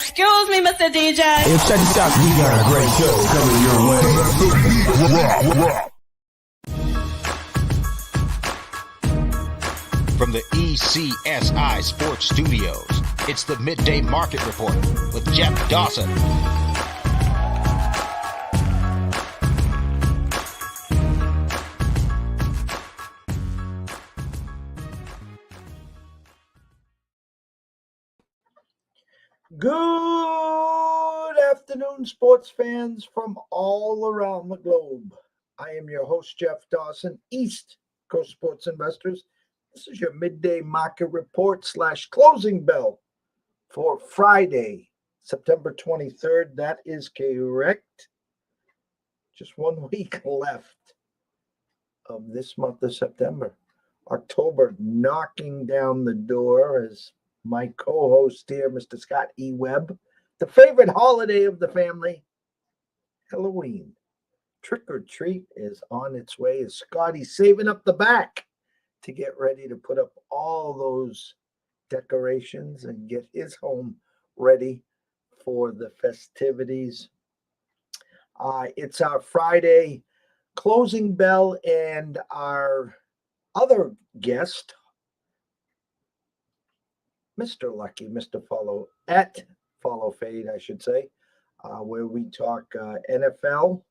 Excuse me, Mr. DJ. Hey, check this out. We got a great show coming your way. From the ECSI Sports Studios, it's the Midday Market Report with Jeff Dawson. Good afternoon, sports fans from all around the globe. I am your host, Jeff Dawson, East Coast Sports Investors. This is your midday market report / closing bell for Friday, September 23rd. That is correct. Just 1 week left of this month of September. October knocking down the door as my co-host here, Mr. Scott E. Webb, the favorite holiday of the family, Halloween. Trick or treat is on its way as Scotty's saving up the back to get ready to put up all those decorations and get his home ready for the festivities. It's our Friday closing bell, and our other guest, Mr. Lucky, Mr. Follow Fade, I should say, where we talk NFL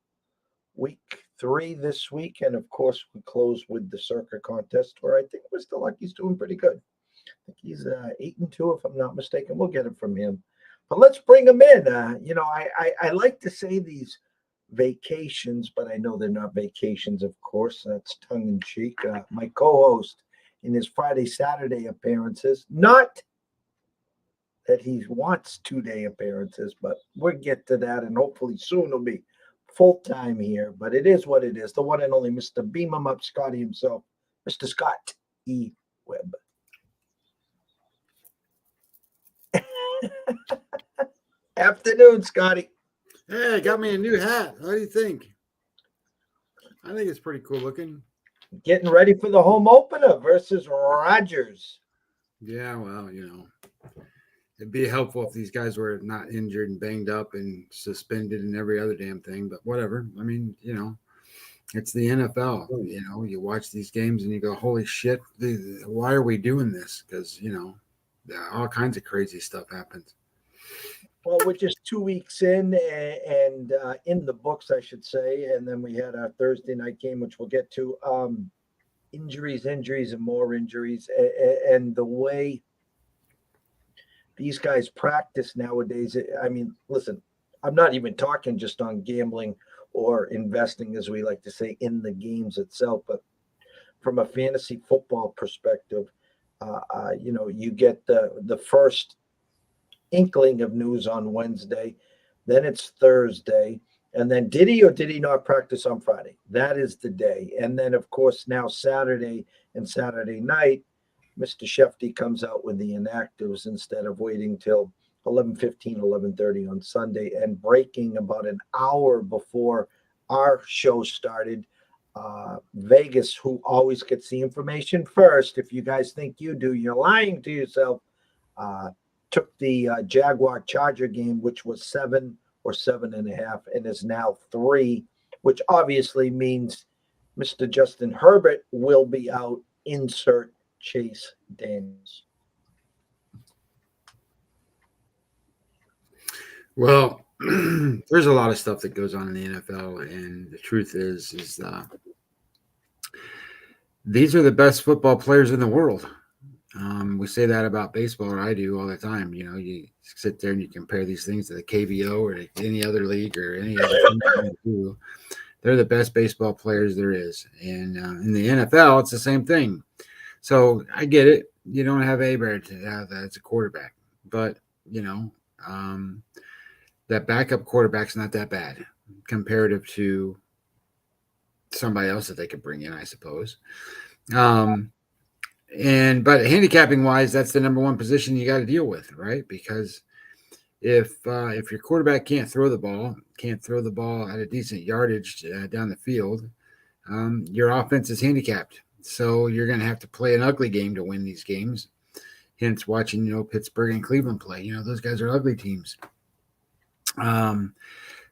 week 3 this week. And of course, we close with the CIRCA contest, where I think Mr. Lucky's doing pretty good. I think he's 8-2, if I'm not mistaken. We'll get it from him. But let's bring him in. I like to say these vacations, but I know they're not vacations, of course. That's tongue in cheek. My co-host in his Friday, Saturday appearances, not that he wants 2-day appearances, but we'll get to that, and hopefully soon he'll be full-time here. But it is what it is. The one and only Mr. Beam 'em up Scotty himself, Mr. Scott E. Webb. Afternoon, Scotty. Hey, I got me a new hat. How do you think? I think it's pretty cool looking. Getting ready for the home opener versus Rodgers. Yeah, well, it'd be helpful if these guys were not injured and banged up and suspended and every other damn thing, but whatever. I mean, it's the NFL. You watch these games and you go, holy shit, why are we doing this? Because, all kinds of crazy stuff happens. Well, we're just 2 weeks in and in the books, I should say. And then we had our Thursday night game, which we'll get to. Injuries, and more injuries. And the way these guys practice nowadays, I mean, listen, I'm not even talking just on gambling or investing, as we like to say, in the games itself, but from a fantasy football perspective, you get the first inkling of news on Wednesday, then it's Thursday, and then did he or did he not practice on Friday? That is the day. And then, of course, now Saturday and Saturday night, Mr. Shefty comes out with the inactives instead of waiting till 11:15, 11:30 on Sunday and breaking about an hour before our show started. Vegas, who always gets the information first, if you guys think you do, you're lying to yourself, took the Jaguar Charger game, which was 7 or 7.5, and is now 3, which obviously means Mr. Justin Herbert will be out. Insert Chase Daniels. Well, there's a lot of stuff that goes on in the NFL, and the truth is these are the best football players in the world. We say that about baseball, or I do all the time. You sit there and you compare these things to the KBO or to any other league or any other thing. They're the best baseball players there is. And in the NFL, it's the same thing. So I get it. You don't have Hebert as a quarterback. But, that backup quarterback's not that bad comparative to somebody else that they could bring in, I suppose. But handicapping wise, that's the number one position you got to deal with, right? Because if your quarterback can't throw the ball at a decent yardage down the field, your offense is handicapped. So you're going to have to play an ugly game to win these games. hence watching, Pittsburgh and Cleveland play. Those guys are ugly teams.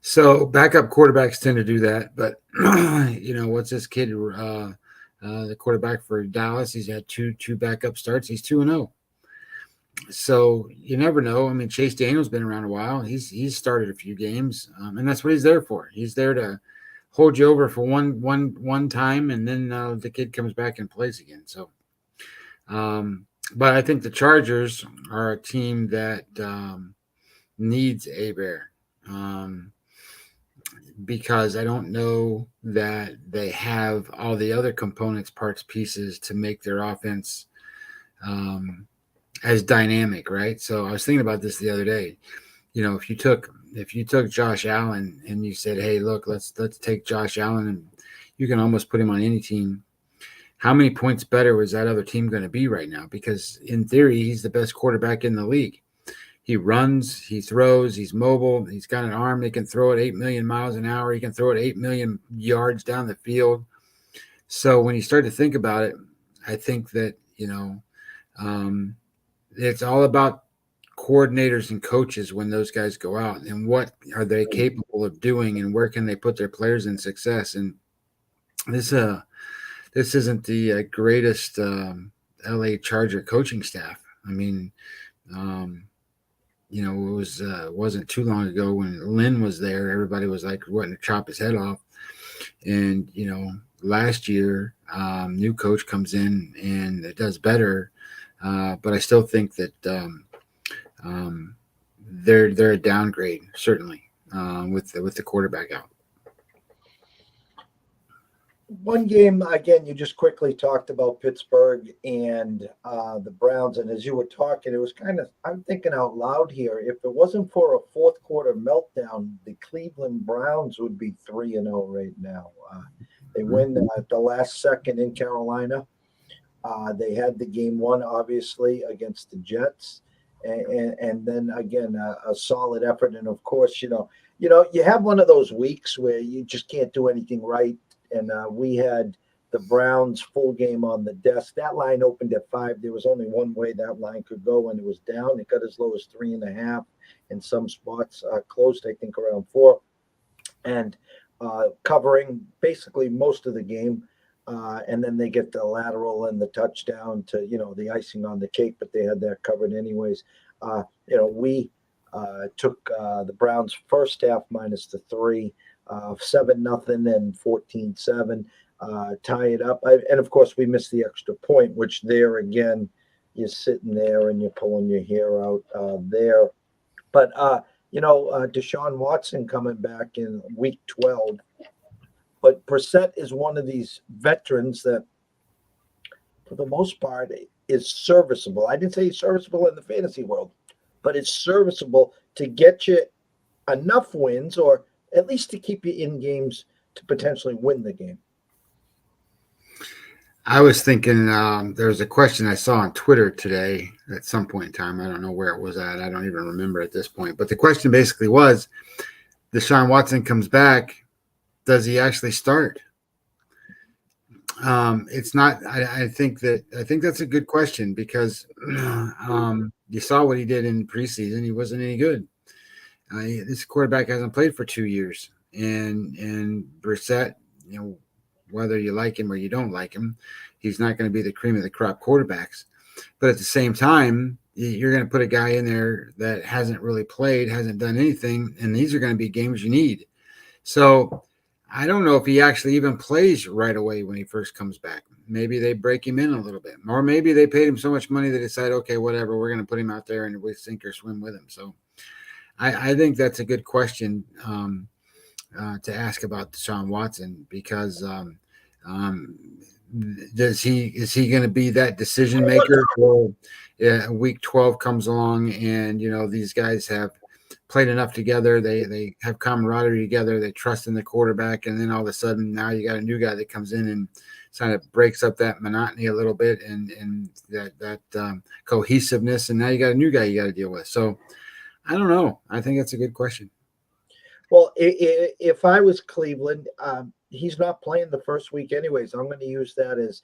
So backup quarterbacks tend to do that. But, what's this kid, the quarterback for Dallas? He's had two backup starts. He's 2-0. So you never know. I mean, Chase Daniel's been around a while. He's started a few games, and that's what he's there for. He's there to hold you over for one time, and then the kid comes back and plays again. So, but I think the Chargers are a team that needs Abear, because I don't know that they have all the other components, parts, pieces to make their offense as dynamic, right? So I was thinking about this the other day. If you took Josh Allen and you said, "Hey, look, let's take Josh Allen," and you can almost put him on any team, how many points better was that other team going to be right now? Because in theory, he's the best quarterback in the league. He runs, he throws, he's mobile, he's got an arm that can throw it 8 million miles an hour. He can throw it 8 million yards down the field. So when you start to think about it, I think that, it's all about coordinators and coaches when those guys go out, and what are they capable of doing, and where can they put their players in success. And this isn't the greatest LA Charger coaching staff. I mean, it wasn't too long ago when Lynn was there, everybody was like wanting to chop his head off. And, last year, new coach comes in and it does better. But I still think that they're a downgrade, certainly, with the quarterback out. One game, again, you just quickly talked about Pittsburgh and the Browns. And as you were talking, it was I'm thinking out loud here. If it wasn't for a fourth quarter meltdown, the Cleveland Browns would be 3-0 right now. They win at the last second in Carolina. They had the game won, obviously, against the Jets. And then, again, a solid effort. And, of course, you have one of those weeks where you just can't do anything right. And we had the Browns full game on the desk. That line opened at 5. There was only one way that line could go, and it was down. It got as low as 3.5 in some spots, closed, I think, around 4. And covering basically most of the game. And then they get the lateral and the touchdown to, the icing on the cake, but they had that covered anyways. We took the Browns first half minus the 3. 7-0 and 14-7, tie it up. And of course, we missed the extra point, which there again, you're sitting there and you're pulling your hair out there. But Deshaun Watson coming back in week 12. But Brissett is one of these veterans that, for the most part, is serviceable. I didn't say he's serviceable in the fantasy world, but it's serviceable to get you enough wins, or at least to keep you in games to potentially win the game. I was thinking there was a question I saw on Twitter today at some point in time. I don't know where it was at. I don't even remember at this point. But the question basically was, Deshaun Watson comes back. Does he actually start? It's not. I think that's a good question, because you saw what he did in preseason. He wasn't any good. This quarterback hasn't played for 2 years, and Brissett, whether you like him or you don't like him, he's not going to be the cream of the crop quarterbacks. But at the same time, you're going to put a guy in there that hasn't really played, hasn't done anything, and these are going to be games you need. So I don't know if he actually even plays right away when he first comes back. Maybe they break him in a little bit, or maybe they paid him so much money they decide, okay, whatever, we're going to put him out there and we sink or swim with him. So I think that's a good question to ask about Deshaun Watson, because is he going to be that decision maker? Or week 12 comes along and these guys have played enough together, they have camaraderie together, they trust in the quarterback, and then all of a sudden now you got a new guy that comes in and kind of breaks up that monotony a little bit and that cohesiveness, and now you got a new guy you got to deal with. So I don't know. I think that's a good question. Well, if I was Cleveland, he's not playing the first week anyways. I'm going to use that as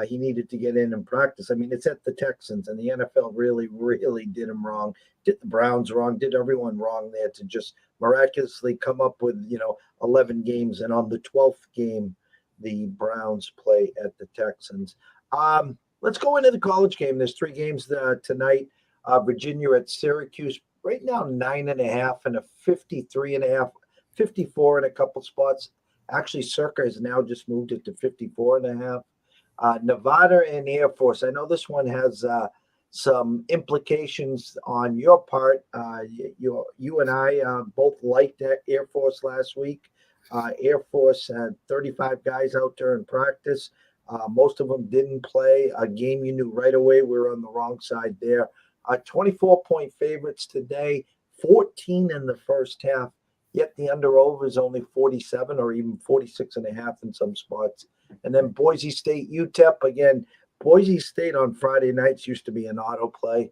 He needed to get in and practice. I mean, it's at the Texans, and the NFL really, really did him wrong, did the Browns wrong, did everyone wrong there to just miraculously come up with 11 games, and on the 12th game, the Browns play at the Texans. Let's go into the college game. There's 3 games tonight. Virginia at Syracuse. Right now, 9.5 and a 53.5, 54 in a couple spots. Actually, CIRCA has now just moved it to 54.5. Nevada and Air Force. I know this one has some implications on your part. You and I both liked Air Force last week. Air Force had 35 guys out there in practice. Most of them didn't play. A game you knew right away we were on the wrong side there. 24-point favorites today, 14 in the first half. Yet the under-over is only 47 or even 46.5 in some spots. And then Boise State, UTEP. Again, Boise State on Friday nights used to be an auto play.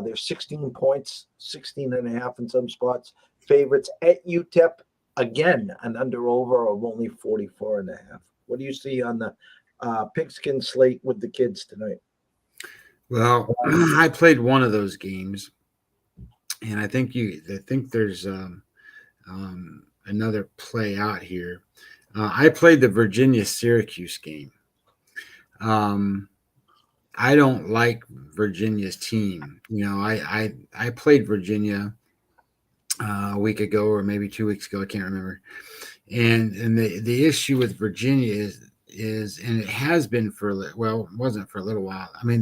They're 16 points, 16.5 in some spots. Favorites at UTEP. Again, an under-over of only 44.5. What do you see on the pigskin slate with the kids tonight? Well, I played one of those games, and I think there's another play out here. I played the Virginia Syracuse game. I don't like Virginia's team. I played Virginia a week ago or maybe 2 weeks ago. I can't remember. And the issue with Virginia is and it has been it wasn't for a little while. I mean,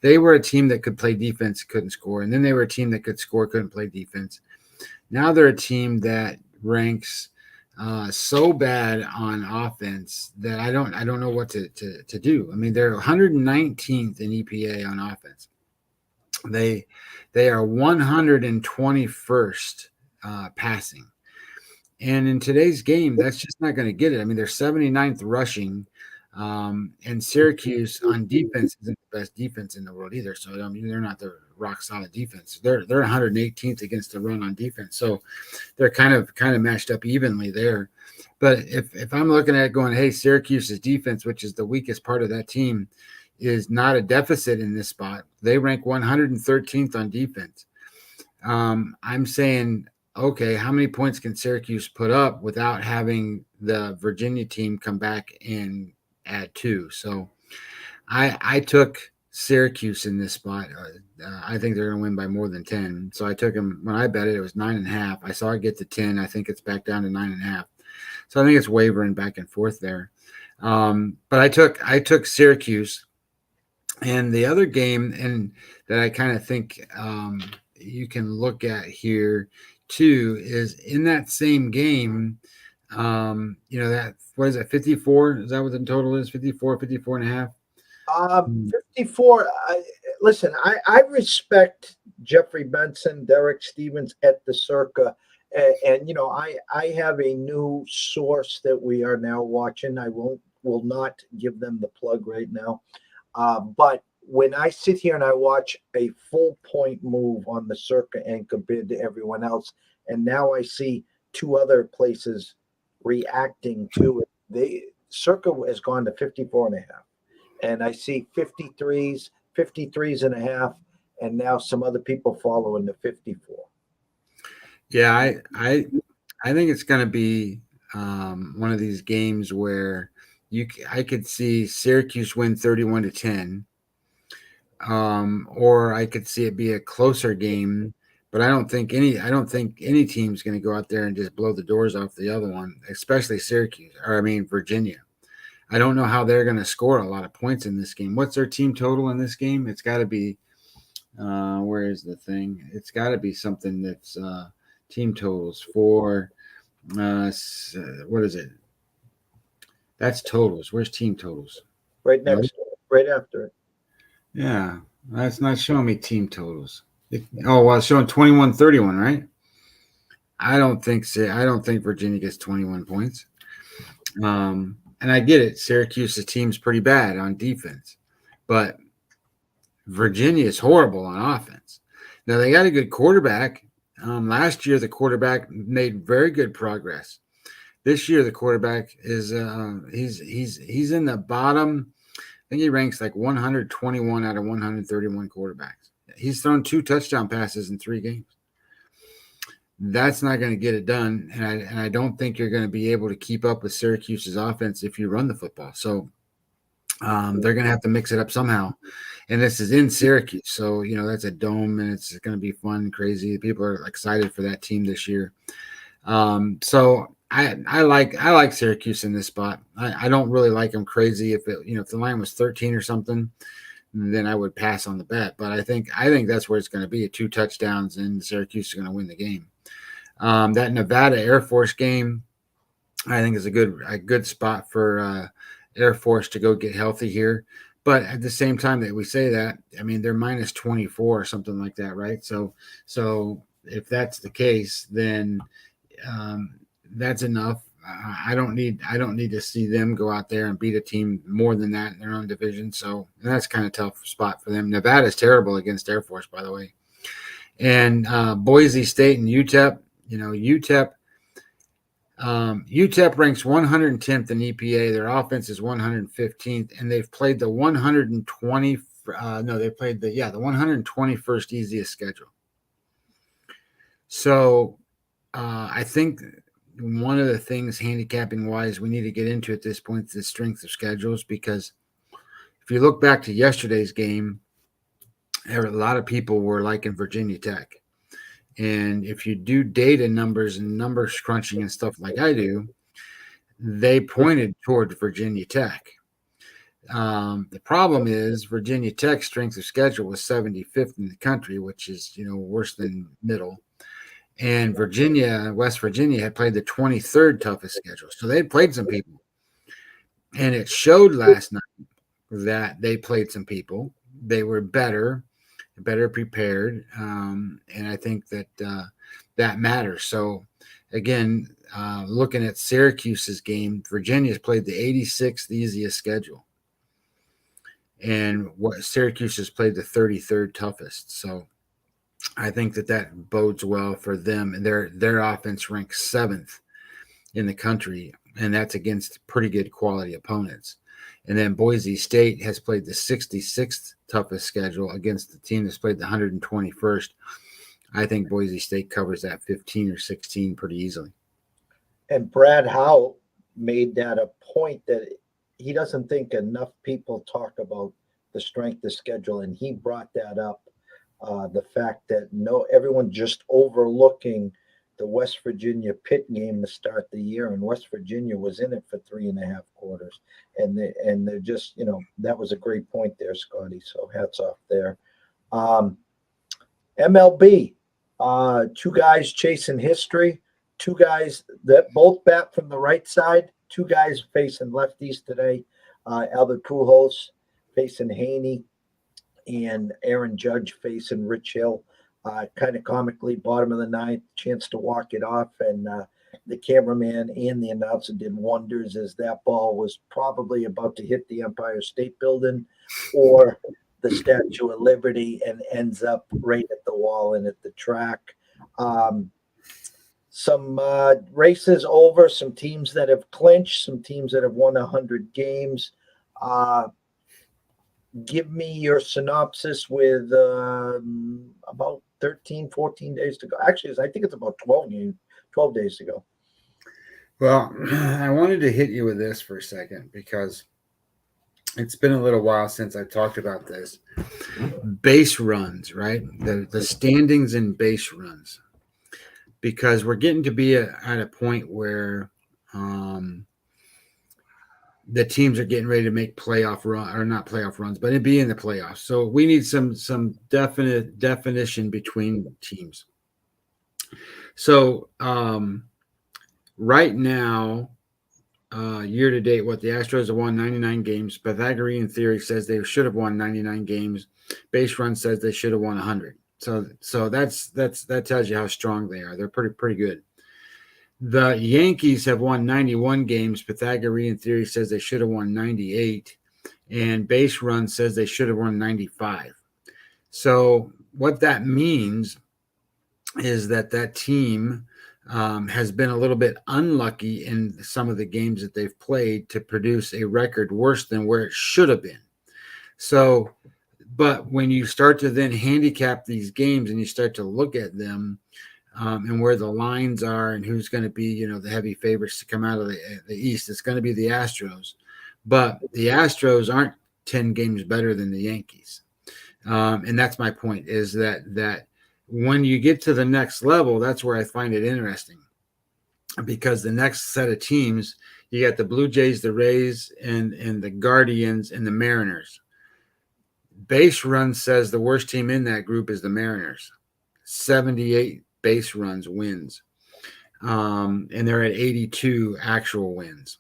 they were a team that could play defense, couldn't score. And then they were a team that could score, couldn't play defense. Now they're a team that ranks so bad on offense that I don't know what to do. I mean, they're 119th in EPA on offense. They are 121st passing. And in today's game, that's just not going to get it. I mean, they're 79th rushing. And Syracuse on defense isn't the best defense in the world either. So, I mean, they're not the rock solid defense. They're 118th against the run on defense. So they're kind of matched up evenly there. But if I'm looking at it going, hey, Syracuse's defense, which is the weakest part of that team, is not a deficit in this spot. They rank 113th on defense. I'm saying, okay, how many points can Syracuse put up without having the Virginia team come back and add 2? So I took Syracuse in this spot. I think they're going to win by more than 10. So I took them. When I bet it, it was 9.5. I saw it get to 10. I think it's back down to 9.5. So I think it's wavering back and forth there. But I took Syracuse. And the other game, and that I kind of think you can look at here too, is in that same game. That, what is it, 54? Is that what the total is? 54 and a half? 54. Listen, I respect Jeffrey Benson, Derek Stevens at the CIRCA. And I have a new source that we are now watching. I will not give them the plug right now. But when I sit here and I watch a full point move on the CIRCA and compared to everyone else, and now I see 2 other places reacting to it. CIRCA has gone to 54.5, and I see 53s.5, and now some other people following the 54. Yeah, I think it's going to be one of these games where I could see Syracuse win 31-10, or I could see it be a closer game. But I don't think any team's going to go out there and just blow the doors off the other one, especially Virginia. I don't know how they're going to score a lot of points in this game. What's their team total in this game? It's got to be where is the thing? It's got to be something that's team totals for what is it? That's totals. Where's team totals? Right next, right after it. Yeah, that's not showing me team totals. It's showing 21-31, right? I don't think Virginia gets 21 points. And I get it. Syracuse's team's pretty bad on defense, but Virginia is horrible on offense. Now they got a good quarterback. Last year the quarterback made very good progress. This year the quarterback is he's in the bottom think he ranks like 121 out of 131 quarterbacks. He's thrown 2 touchdown passes in 3 games. That's not going to get it done, and I don't think you're going to be able to keep up with Syracuse's offense if you run the football. So they're going to have to mix it up somehow. And this is in Syracuse, so that's a dome, and it's going to be fun and crazy. People are excited for that team this year. So I like Syracuse in this spot. I don't really like them crazy. If the line was 13 or something, then I would pass on the bet. But I think that's where it's going to be. 2 touchdowns, and Syracuse is going to win the game. That Nevada Air Force game, I think, is a good spot for Air Force to go get healthy here. But at the same time that we say that, I mean, they're minus 24 or something like that, right? So if that's the case, then that's enough. I don't need to see them go out there and beat a team more than that in their own division. So that's kind of tough spot for them. Nevada's terrible against Air Force, by the way. And Boise State and UTEP. UTEP ranks 110th in EPA. Their offense is 115th, and they've played the 121st easiest schedule. So I think one of the things handicapping wise we need to get into at this point is the strength of schedules, because if you look back to yesterday's game, a lot of people were liking Virginia Tech. And if you do data numbers and numbers crunching and stuff like I do, they pointed toward Virginia Tech. The problem is Virginia Tech's strength of schedule was 75th in the country, which is, worse than middle. And West Virginia had played the 23rd toughest schedule. So they played some people. And it showed last night that they played some people. They were better prepared, and I think that that matters. So again, looking at Syracuse's game, Virginia's played the 86th easiest schedule, and what Syracuse has played the 33rd toughest. So I think that bodes well for them, and their offense ranks 7th in the country, and that's against pretty good quality opponents. And then Boise State has played the 66th toughest schedule against the team that's played the 121st. I think Boise State covers that 15 or 16 pretty easily. And Brad Howe made that a point that he doesn't think enough people talk about the strength of schedule, and he brought that up, the fact that everyone just overlooking the West Virginia Pitt game to start the year, and West Virginia was in it for 3.5 quarters, and they're just, that was a great point there, Scotty. So hats off there. MLB, 2 guys chasing history, 2 guys that both bat from the right side, 2 guys facing lefties today. Albert Pujols facing Haney, and Aaron Judge facing Rich Hill. Kind of comically, bottom of the 9th, chance to walk it off, and the cameraman and the announcer did wonders, as that ball was probably about to hit the Empire State Building or the Statue of Liberty and ends up right at the wall and at the track. Some races over, some teams that have clinched, some teams that have won 100 games. Give me your synopsis with about 13, 14 days to go. Actually, I think it's about 12 days to go. Well, I wanted to hit you with this for a second because it's been a little while since I talked about this. Base runs, right? The standings in base runs. Because we're getting to be at a point where the teams are getting ready to make playoff run, or not playoff runs, but it'd be in the playoffs. So we need some definite definition between teams. So right now, year to date, what the Astros have won 99 games. Pythagorean theory says they should have won 99 games. Base run says they should have won 100. So that tells you how strong they are. They're pretty good. The Yankees have won 91 games. Pythagorean theory says they should have won 98, and base run says they should have won 95. So what that means is that team has been a little bit unlucky in some of the games that they've played to produce a record worse than where it should have been. So, but when you start to then handicap these games and you start to look at them and where the lines are and who's going to be, the heavy favorites to come out of the East, it's going to be the Astros. But the Astros aren't 10 games better than the Yankees. And that's my point, is that when you get to the next level, that's where I find it interesting, because the next set of teams, you got the Blue Jays, the Rays, and the Guardians and the Mariners. Base run says the worst team in that group is the Mariners. 78 base runs wins. And they're at 82 actual wins.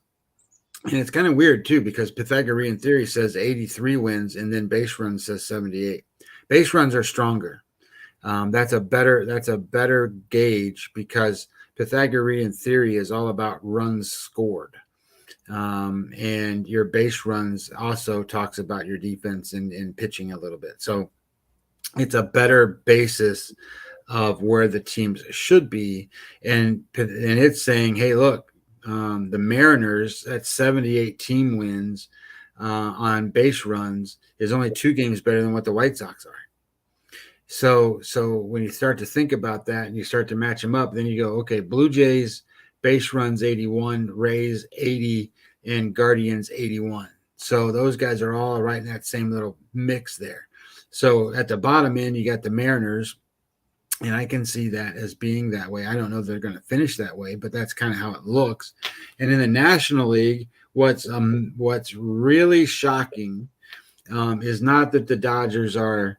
And it's kind of weird too, because Pythagorean theory says 83 wins and then base run says 78. Base runs are stronger. That's a better gauge, because Pythagorean theory is all about runs scored. And your base runs also talks about your defense and pitching a little bit. So it's a better basis of where the teams should be. And it's saying, hey, look, the Mariners at 78 team wins on base runs is only 2 games better than what the White Sox are. So when you start to think about that and you start to match them up, then you go, okay, Blue Jays base runs 81, Rays 80, and Guardians 81. So those guys are all right in that same little mix there. So at the bottom end, you got the Mariners, and I can see that as being that way. I don't know if they're going to finish that way, but that's kind of how it looks. And in the National League, what's really shocking is not that the Dodgers are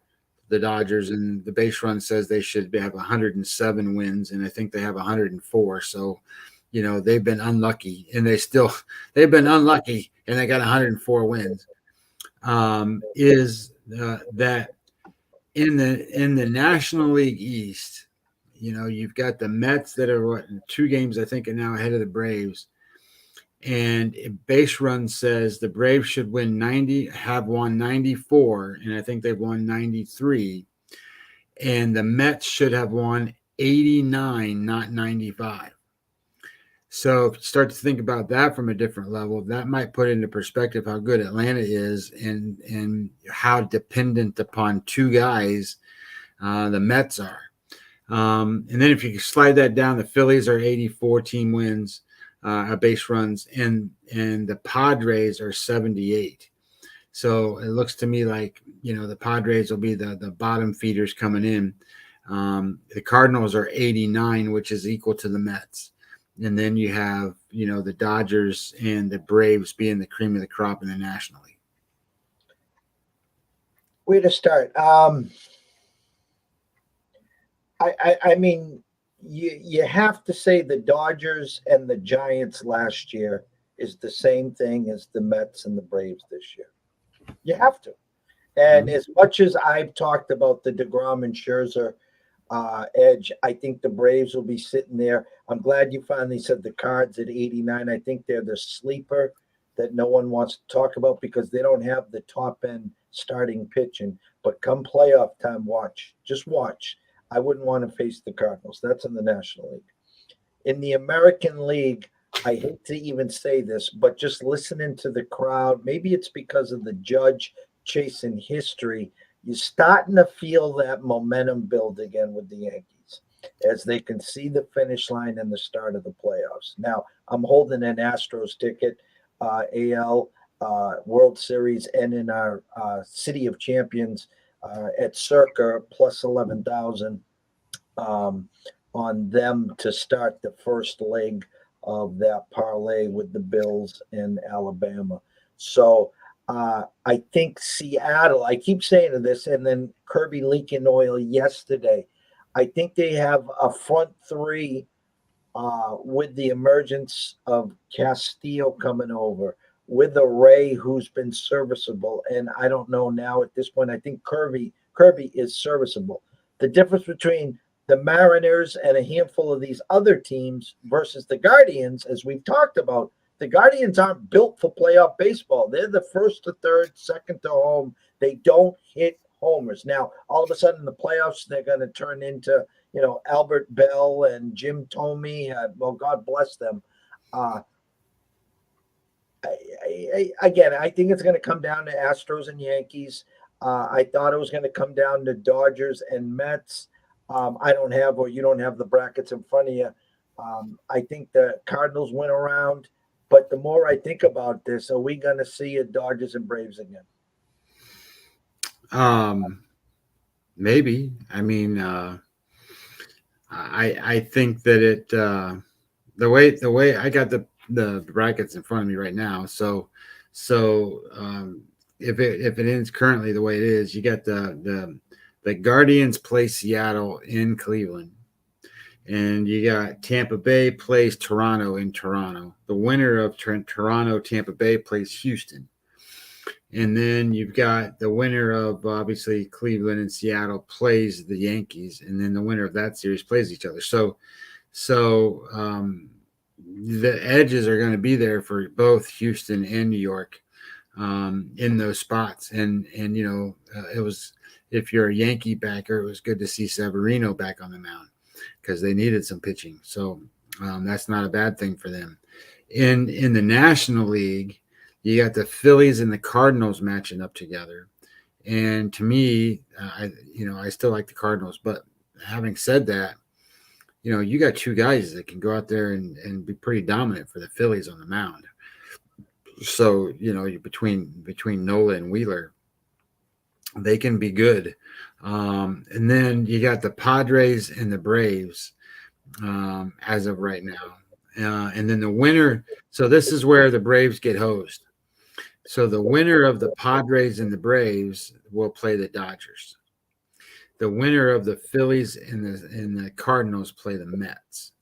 the Dodgers, and the base run says they should have 107 wins, and I think they have 104. So, they've been unlucky, and they've been unlucky, and they got 104 wins. That in the National League East, you've got the Mets that are 2 games, I think, are now ahead of the Braves. And base run says the Braves should win 90, have won 94, and I think they've won 93. And the Mets should have won 89, not 95. So if you start to think about that from a different level, that might put into perspective how good Atlanta is and how dependent upon 2 guys the Mets are. And then if you slide that down, the Phillies are 84 team wins. Base runs, and the Padres are 78. So it looks to me like, the Padres will be the bottom feeders coming in. The Cardinals are 89, which is equal to the Mets. And then you have, the Dodgers and the Braves being the cream of the crop in the National League. Where to start? I mean, you have to say the Dodgers and the Giants last year is the same thing as the Mets and the Braves this year. You have to. And as much as I've talked about the DeGrom and Scherzer edge, I think the Braves will be sitting there. I'm glad you finally said the Cards at 89. I think they're the sleeper that no one wants to talk about because they don't have the top end starting pitching. But come playoff time, just watch. I wouldn't want to face the Cardinals. That's in the National League. In the American League, I hate to even say this, but just listening to the crowd, maybe it's because of the Judge chasing history, you're starting to feel that momentum build again with the Yankees as they can see the finish line and the start of the playoffs. Now, I'm holding an Astros ticket, AL World Series, and in our City of Champions at CIRCA plus 11,000 on them to start the first leg of that parlay with the Bills in Alabama. So I think Seattle, I keep saying this, and then Kirby leaking oil yesterday. I think they have a front 3 with the emergence of Castillo coming over, with a Ray who's been serviceable. And I don't know now at this point, I think Kirby is serviceable. The difference between the Mariners and a handful of these other teams versus the Guardians, as we've talked about, the Guardians aren't built for playoff baseball. They're the first to third, second to home. They don't hit homers. Now, all of a sudden, in the playoffs, they're going to turn into, Albert Bell and Jim Thome. Well, God bless them. Again, I think it's going to come down to Astros and Yankees. I thought it was going to come down to Dodgers and Mets. I don't have, or you don't have the brackets in front of you. I think the Cardinals went around, but the more I think about this, are we going to see a Dodgers and Braves again? Maybe. I mean, I think that the way I got the brackets in front of me right now. So if it ends currently the way it is, you got the Guardians play Seattle in Cleveland, and you got Tampa Bay plays Toronto in Toronto. The winner of Toronto Tampa Bay plays Houston. And then you've got the winner of obviously Cleveland and Seattle plays the Yankees, and then the winner of that series plays each other. So the edges are going to be there for both Houston and New York in those spots. And it was, if you're a Yankee backer, it was good to see Severino back on the mound because they needed some pitching. So that's not a bad thing for them. In the National League, you got the Phillies and the Cardinals matching up together. And to me, I still like the Cardinals. But having said that, you got two guys that can go out there and be pretty dominant for the Phillies on the mound. So, between Nola and Wheeler, they can be good. And then you got the Padres and the Braves as of right now. And then the winner. So this is where the Braves get hosed. So the winner of the Padres and the Braves will play the Dodgers. The winner of the Phillies and the Cardinals play the Mets.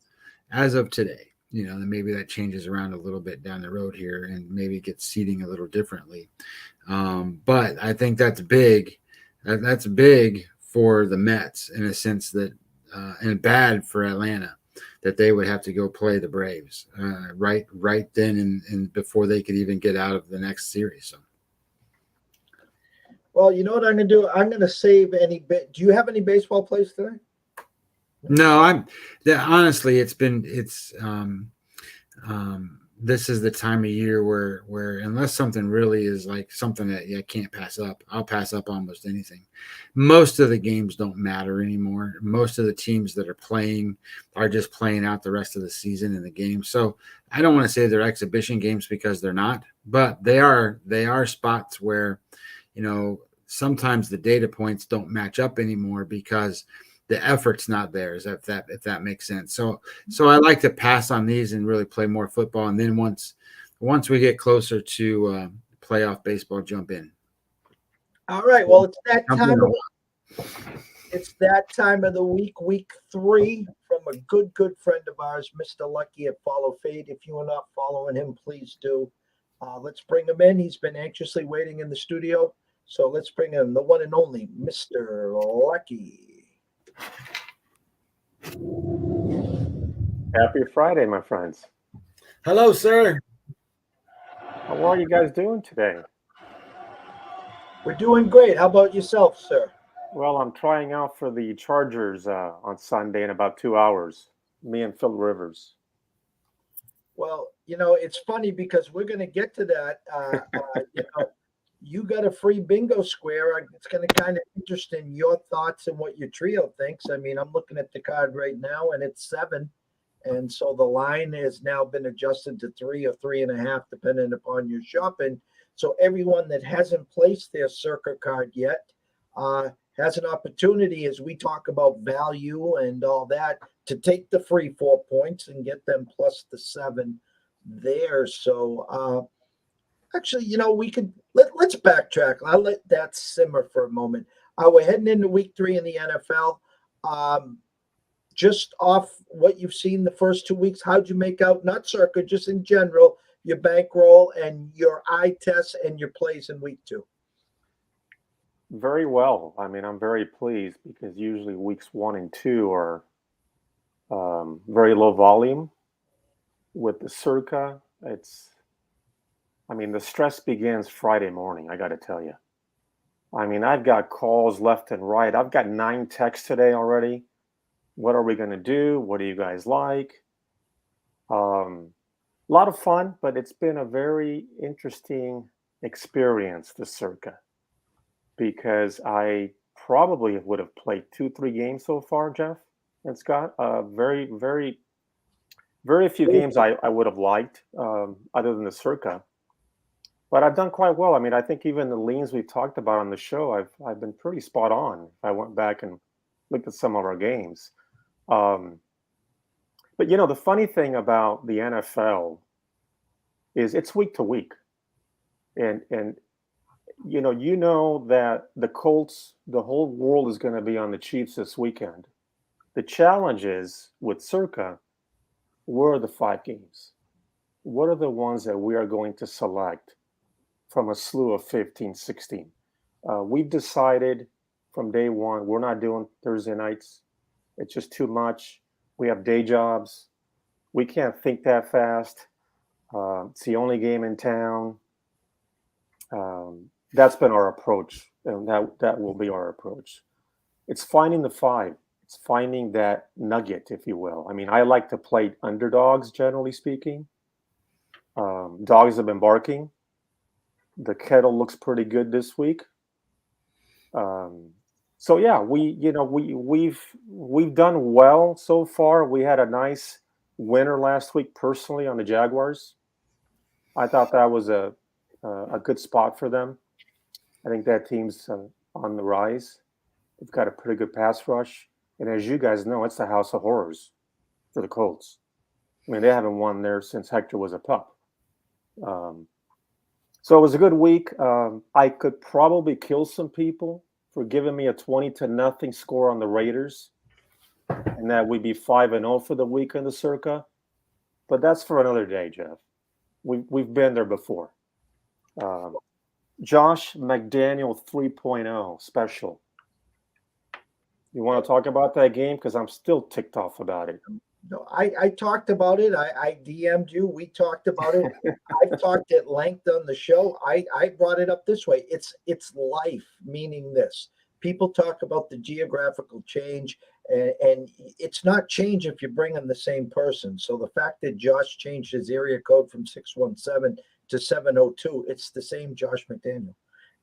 As of today, maybe that changes around a little bit down the road here, and maybe it gets seeding a little differently. But I think that's big. That's big for the Mets in a sense that, and bad for Atlanta, that they would have to go play the Braves right then and before they could even get out of the next series. So. Well, you know what I'm going to do? I'm going to save any bit. Do you have any baseball plays today? No, honestly, this is the time of year where unless something really is like something that I can't pass up, I'll pass up almost anything. Most of the games don't matter anymore. Most of the teams that are playing are just playing out the rest of the season in the game. So I don't want to say they're exhibition games because they're not, but they are spots where, sometimes the data points don't match up anymore because the effort's not there, if that makes sense. So I like to pass on these and really play more football. And then once we get closer to playoff baseball, jump in. All right. Well, it's that time. It's that time of the week 3, from a good friend of ours, Mr. Lucky at Follow Fade. If you are not following him, please do. Let's bring him in. He's been anxiously waiting in the studio. So let's bring in the one and only Mr. Lucky. Happy Friday, my friends. Hello, sir. How are you guys doing today? We're doing great. How about yourself, sir? Well, I'm trying out for the Chargers on Sunday in about 2 hours. Me and Phil Rivers. Well, it's funny because we're going to get to that. You got a free bingo square. It's going to kind of interesting your thoughts and what your trio thinks. I mean, I'm looking at the card right now, and it's 7. And so the line has now been adjusted to 3 or 3.5, depending upon your shopping. So everyone that hasn't placed their CIRCA card yet has an opportunity, as we talk about value and all that, to take the free 4 points and get them plus the 7 there. So actually, we could let's backtrack. I'll let that simmer for a moment. We're heading into week 3 in the NFL. Just off what you've seen the first 2 weeks, how'd you make out, not CIRCA, just in general, your bankroll and your eye test and your plays in week 2? Very well. I mean, I'm very pleased because usually weeks 1 and 2 are very low volume. With the CIRCA, the stress begins Friday morning, I got to tell you. I mean, I've got calls left and right. I've got 9 texts today already. What are we going to do? What do you guys like? A lot of fun, but it's been a very interesting experience, the Circa, because I probably would have played 2, 3 games so far, Jeff and Scott. Very few games I would have liked, other than the Circa. But I've done quite well. I mean, I think even the leans we've talked about on the show, I've been pretty spot on. If I went back and looked at some of our games. Um, but the funny thing about the NFL is it's week to week, and you know that the Colts, the whole world is going to be on the Chiefs this weekend. The challenge is with Circa, where are the 5 games? What are the ones that we are going to select from a slew of 15, 16? We've decided from day one we're not doing Thursday nights. It's just too much. We have day jobs. We can't think that fast. It's the only game in town. That's been our approach, and that will be our approach. It's finding the 5. It's finding that nugget, if you will. I mean, I like to play underdogs, generally speaking. Dogs have been barking. The kettle looks pretty good this week. So yeah, we've done well so far. We had a nice winner last week, personally, on the Jaguars. I thought that was a good spot for them. I think that team's on the rise. They've got a pretty good pass rush, and as you guys know, it's the house of horrors for the Colts. I mean, they haven't won there since Hector was a pup. So it was a good week. I could probably kill some people for giving me a 20-0 score on the Raiders, and that we'd be 5-0 for the week in the Circa. But that's for another day, Jeff. We've been there before. Josh McDaniel 3.0 special. You want to talk about that game? Because I'm still ticked off about it. No, I talked about it. I DM'd you. We talked about it. I've talked at length on the show. I brought it up this way. It's life, meaning this. People talk about the geographical change, and it's not change if you bring in the same person. So the fact that Josh changed his area code from 617 to 702, it's the same Josh McDaniel.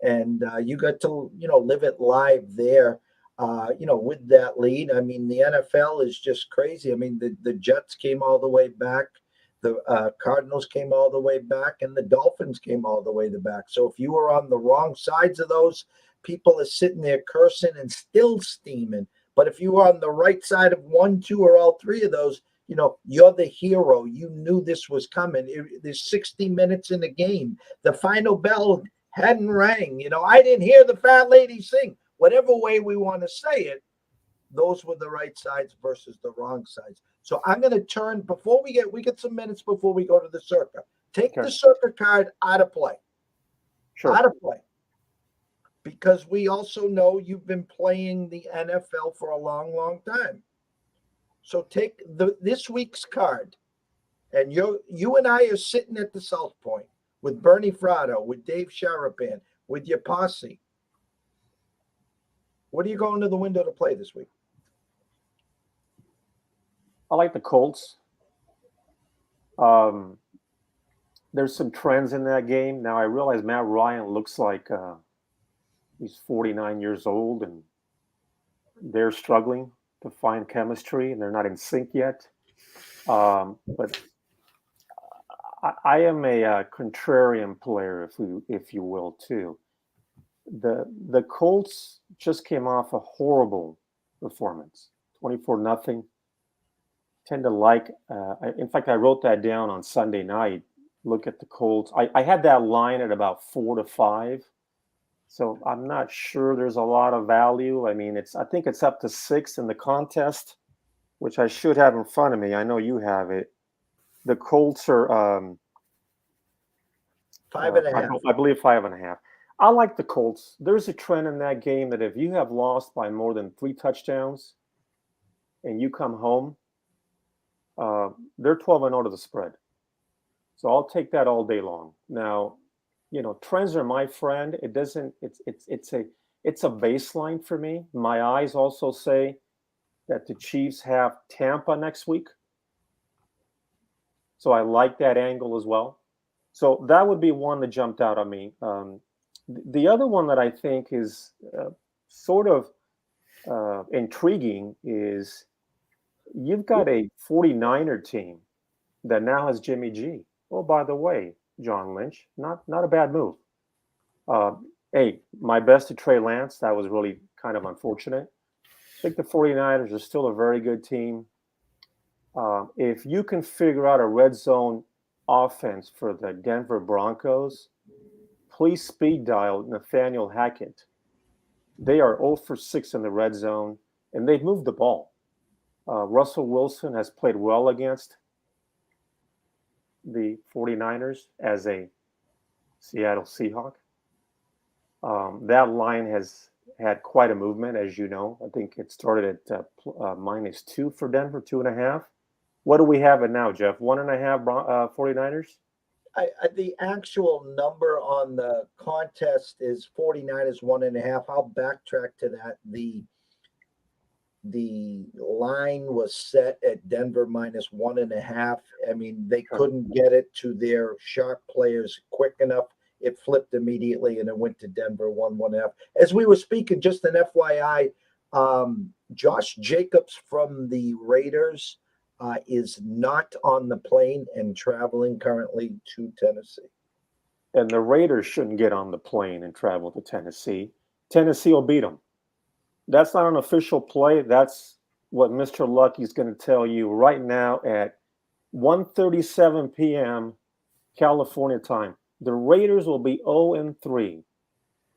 And you got to, live it live there. With that lead. I mean, the NFL is just crazy. I mean, the Jets came all the way back, the Cardinals came all the way back, and the Dolphins came all the way back. So if you were on the wrong sides of those, people are sitting there cursing and still steaming. But if you were on the right side of 1, 2, or all 3 of those, you're the hero. You knew this was coming. There's 60 minutes in the game. The final bell hadn't rang. I didn't hear the fat lady sing. Whatever way we want to say it, those were the right sides versus the wrong sides. So I'm going to turn before we get some minutes before we go to the Circa. Take the Circa card out of play. Sure. Out of play. Because we also know you've been playing the NFL for a long, long time. So take this week's card, and you and I are sitting at the South Point with Bernie Fratto, with Dave Sharapan, with your posse. What are you going to the window to play this week? I like the Colts. There's some trends in that game. Now, I realize Matt Ryan looks like he's 49 years old, and they're struggling to find chemistry, and they're not in sync yet. But I am a contrarian player, if you will, too. The Colts just came off a horrible performance, 24-0. Tend to like. In fact, I wrote that down on Sunday night. Look at the Colts. I had that line at about 4-5. So I'm not sure there's a lot of value. I mean, I think it's up to 6 in the contest, which I should have in front of me. I know you have it. The Colts are 5.5. I believe 5.5. I like the Colts. There's a trend in that game that if you have lost by more than 3 touchdowns and you come home, they're 12-0 to the spread. So I'll take that all day long. Now, trends are my friend. It's a baseline for me. My eyes also say that the Chiefs have Tampa next week. So I like that angle as well. So that would be one that jumped out at me. The other one that I think is sort of intriguing is you've got a 49er team that now has Jimmy G. Oh, by the way, John Lynch, not a bad move. Uh, hey, my best to Trey Lance. That was really kind of unfortunate. I think the 49ers are still a very good team. If you can figure out a red zone offense for the Denver Broncos, please speed dial Nathaniel Hackett. They are 0 for 6 in the red zone, and they've moved the ball. Russell Wilson has played well against the 49ers as a Seattle Seahawk. That line has had quite a movement, as you know. I think it started at -2 for Denver, 2.5. What do we have it now, Jeff? 1.5 49ers? The actual number on the contest is 49ers 1.5. I'll backtrack to that. The line was set at Denver -1.5. I mean, they couldn't get it to their sharp players quick enough. It flipped immediately and it went to Denver 1.5. As we were speaking, just an FYI, Josh Jacobs from the Raiders is not on the plane and traveling currently to Tennessee. And the Raiders shouldn't get on the plane and travel to Tennessee. Tennessee will beat them. That's not an official play. That's what Mr. Lucky's going to tell you right now at 1:37 p.m. California time. The Raiders will be 0-3,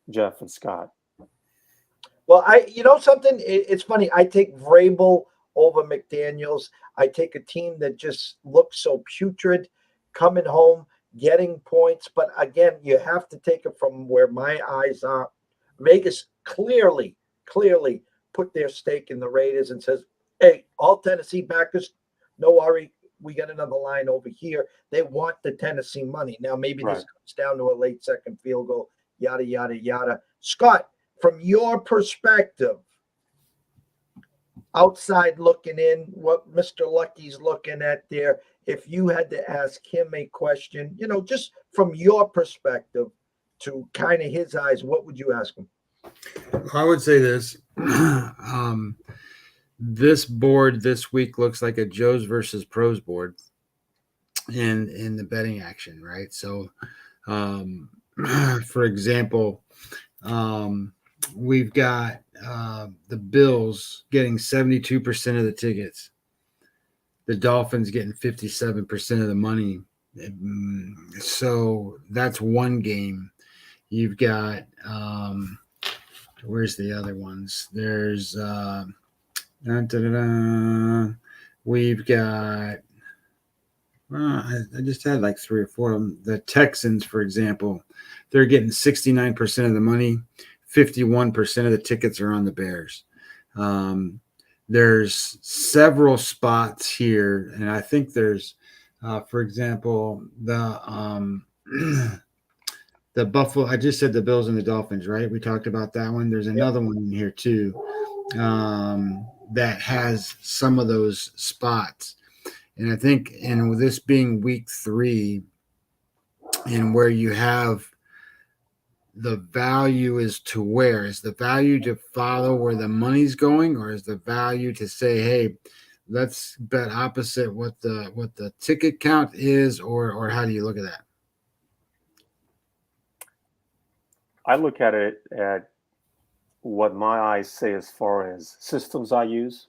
Jeff and Scott. Well, something, it's funny. I take Vrabel over McDaniels. I take a team that just looks so putrid, coming home, getting points. But again, you have to take it from where my eyes are. Vegas clearly put their stake in the Raiders and says, hey, all Tennessee backers, no worry. We got another line over here. They want the Tennessee money. Now, maybe this comes down to a late second field goal, yada, yada, yada. Scott, from your perspective, outside looking in, what Mr. Lucky's looking at there, if you had to ask him a question, just from your perspective to kind of his eyes, what would you ask him? I would say this. This board this week looks like a Joe's versus Pros board in the betting action, right? So, for example, we've got the Bills getting 72% of the tickets, the Dolphins getting 57% of the money. So that's one game. You've got where's the other ones? There's we've got I just had like 3 or 4 of them. The Texans, for example, they're getting 69% of the money. 51% of the tickets are on the Bears. There's several spots here, and I think there's, for example, the Buffalo. I just said the Bills and the Dolphins, right? We talked about that one. There's another one in here too that has some of those spots, and I think, and with this being week 3, and where you have the value is to where is the value to follow where the money's going, or is the value to say, hey, let's bet opposite what the ticket count is, or how do you look at that? I look at it at what my eyes say as far as systems I use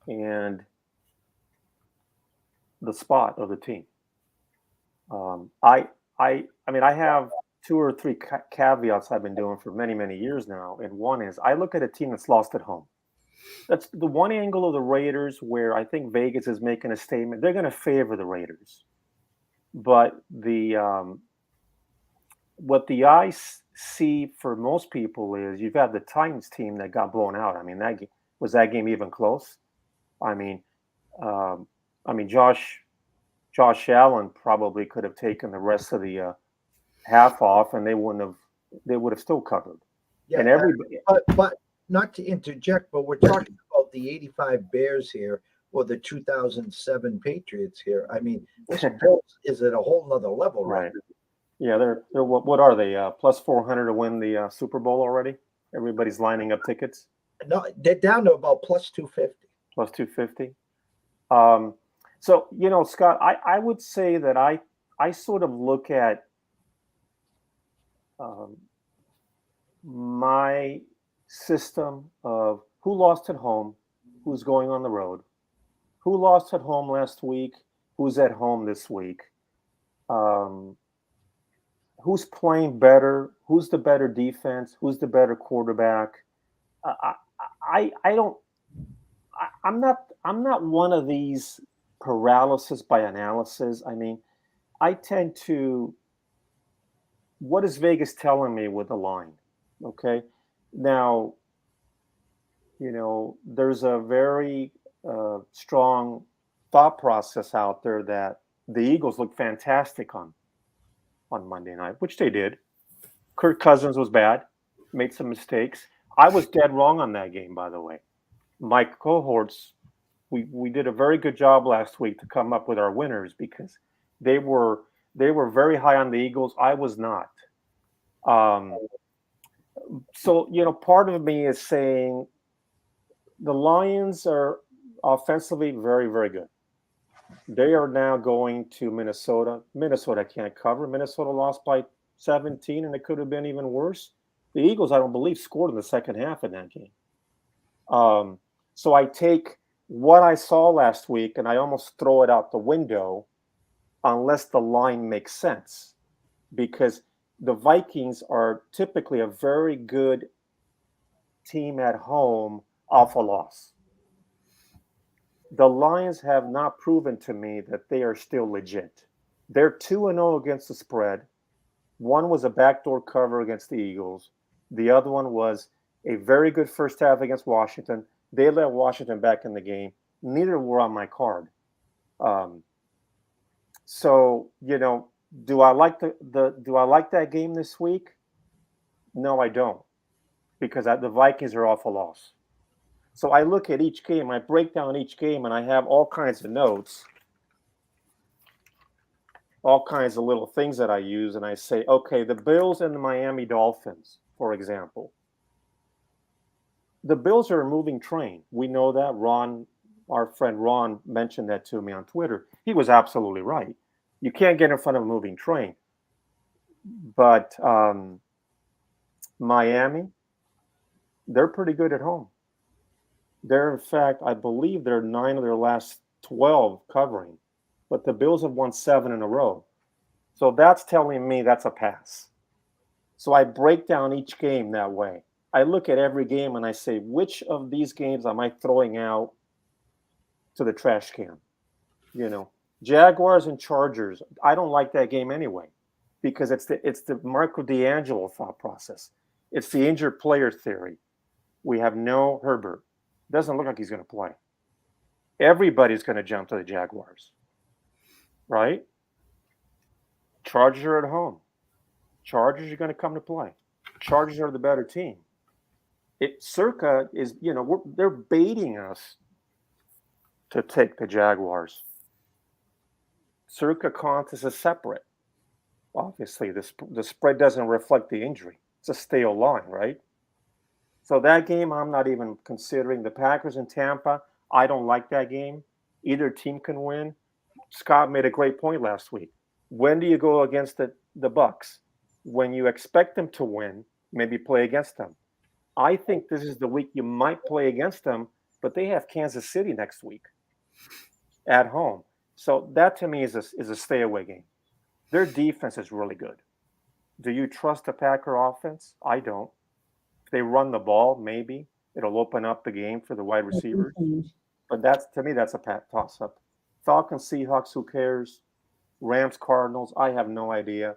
and the spot of the team. I mean, I have 2 or 3 caveats I've been doing for many, many years now. And one is I look at a team that's lost at home. That's the one angle of the Raiders where I think Vegas is making a statement. They're going to favor the Raiders. But what the eyes see for most people is you've got the Titans team that got blown out. I mean, that game even close? I mean, Josh Allen probably could have taken the rest of the half off, and they would have still covered. Yeah, and everybody, but not to interject, but we're talking about the 85 Bears here or the 2007 Patriots here. I mean, this Bills is at a whole nother level right Right. Yeah, they're what are they? Plus 400 to win the Super Bowl already. Everybody's lining up tickets. now. No, they're down to about plus 250. Plus 250. So Scott, I would say that I sort of look at um, my system of who lost at home, who's going on the road, who lost at home last week, who's at home this week, um, who's playing better, who's the better defense, who's the better quarterback. I, I don't. I'm not one of these paralysis by analysis. I mean, I tend to. What is Vegas telling me with the line? Okay, now there's a very strong thought process out there that the Eagles look fantastic on Monday night, which they did. Kirk Cousins was bad, made some mistakes. I was dead wrong on that game, by the way. My cohorts, we did a very good job last week to come up with our winners because they were very high on the Eagles. I was not. So part of me is saying the Lions are offensively very, very good. They are now going to Minnesota. Minnesota can't cover. Minnesota lost by 17, and it could have been even worse. The Eagles, I don't believe, scored in the second half in that game. So I take what I saw last week and I almost throw it out the window unless the line makes sense. Because the Vikings are typically a very good team at home off a loss. The Lions have not proven to me that they are still legit. They're 2-0 against the spread. One was a backdoor cover against the Eagles. The other one was a very good first half against Washington. They let Washington back in the game. Neither were on my card. So do I like do I like that game this week? No, I don't, because the Vikings are off a loss. So I look at each game, I break down each game, and I have all kinds of notes, all kinds of little things that I use, and I say, okay, the Bills and the Miami Dolphins, for example. The Bills are a moving train. We know that. Our friend Ron, mentioned that to me on Twitter. He was absolutely right. You can't get in front of a moving train. But Miami, they're pretty good at home. They're, in fact, I believe they're 9 of their last 12 covering. But the Bills have won 7 in a row. So that's telling me that's a pass. So I break down each game that way. I look at every game and I say, which of these games am I throwing out to the trash can? Jaguars and Chargers. I don't like that game anyway, because it's the Marco D'Angelo thought process. It's the injured player theory. We have no Herbert. Doesn't look like he's going to play. Everybody's going to jump to the Jaguars, right? Chargers are at home. Chargers are going to come to play. Chargers are the better team. CIRCA is, they're baiting us to take the Jaguars. CIRCA contest is separate. Obviously, the spread doesn't reflect the injury. It's a stale line, right? So that game, I'm not even considering. The Packers in Tampa, I don't like that game. Either team can win. Scott made a great point last week. When do you go against the Bucs? When you expect them to win, maybe play against them. I think this is the week you might play against them, but they have Kansas City next week at home. So that to me is a stay away game. Their defense is really good. Do you trust the Packer offense? I don't. If they run the ball, maybe it'll open up the game for the wide receivers. But to me, that's a toss up. Falcons, Seahawks, who cares? Rams, Cardinals, I have no idea.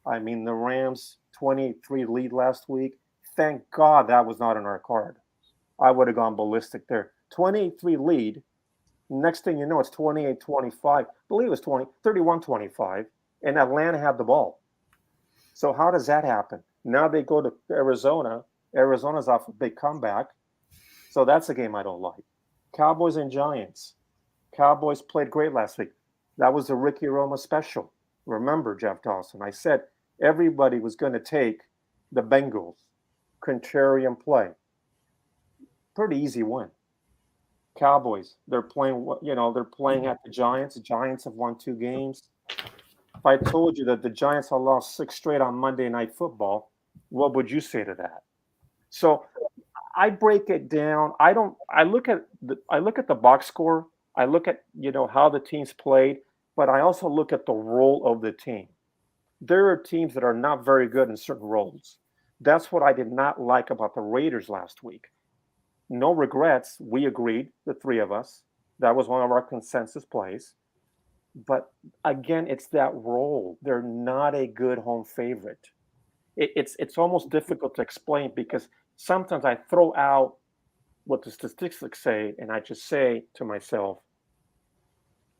I mean, the Rams 23 lead last week. Thank God that was not in our card. I would have gone ballistic there. 23 lead. Next thing you know, it's 28-25. I believe it was 31-25. And Atlanta had the ball. So how does that happen? Now they go to Arizona. Arizona's off a big comeback. So that's a game I don't like. Cowboys and Giants. Cowboys played great last week. That was the Ricky Roma special. Remember, Jeff Dawson, I said everybody was going to take the Bengals, contrarian play. Pretty easy win. Cowboys, they're playing, they're playing at the Giants. The Giants have won 2 games. If I told you that the Giants have lost 6 straight on Monday Night Football, what would you say to that? So I break it down. I look at the box score. I look at, how the teams played, but I also look at the role of the team. There are teams that are not very good in certain roles. That's what I did not like about the Raiders last week. No regrets. We agreed, the three of us. That was one of our consensus plays. But again, it's that role. They're not a good home favorite. It's almost difficult to explain because sometimes I throw out what the statistics say and I just say to myself,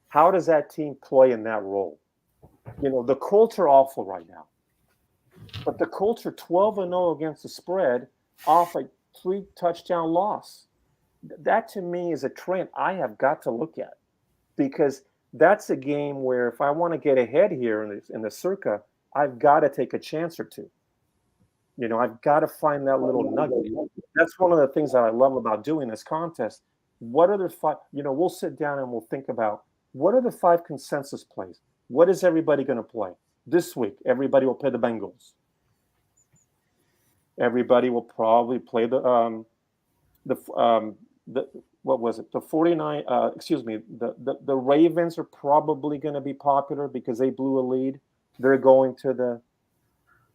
how does that team play in that role? The Colts are awful right now. But the Colts are 12-0 against the spread off a 3-touchdown loss. That to me is a trend I have got to look at because that's a game where if I want to get ahead here in the CIRCA, I've got to take a chance or two. I've got to find that little nugget. That's one of the things that I love about doing this contest. What are the 5? We'll sit down and we'll think about what are the 5 consensus plays. What is everybody going to play this week? Everybody will play the Bengals. Everybody will probably play the what was it? The 49. The Ravens are probably going to be popular because they blew a lead. They're going to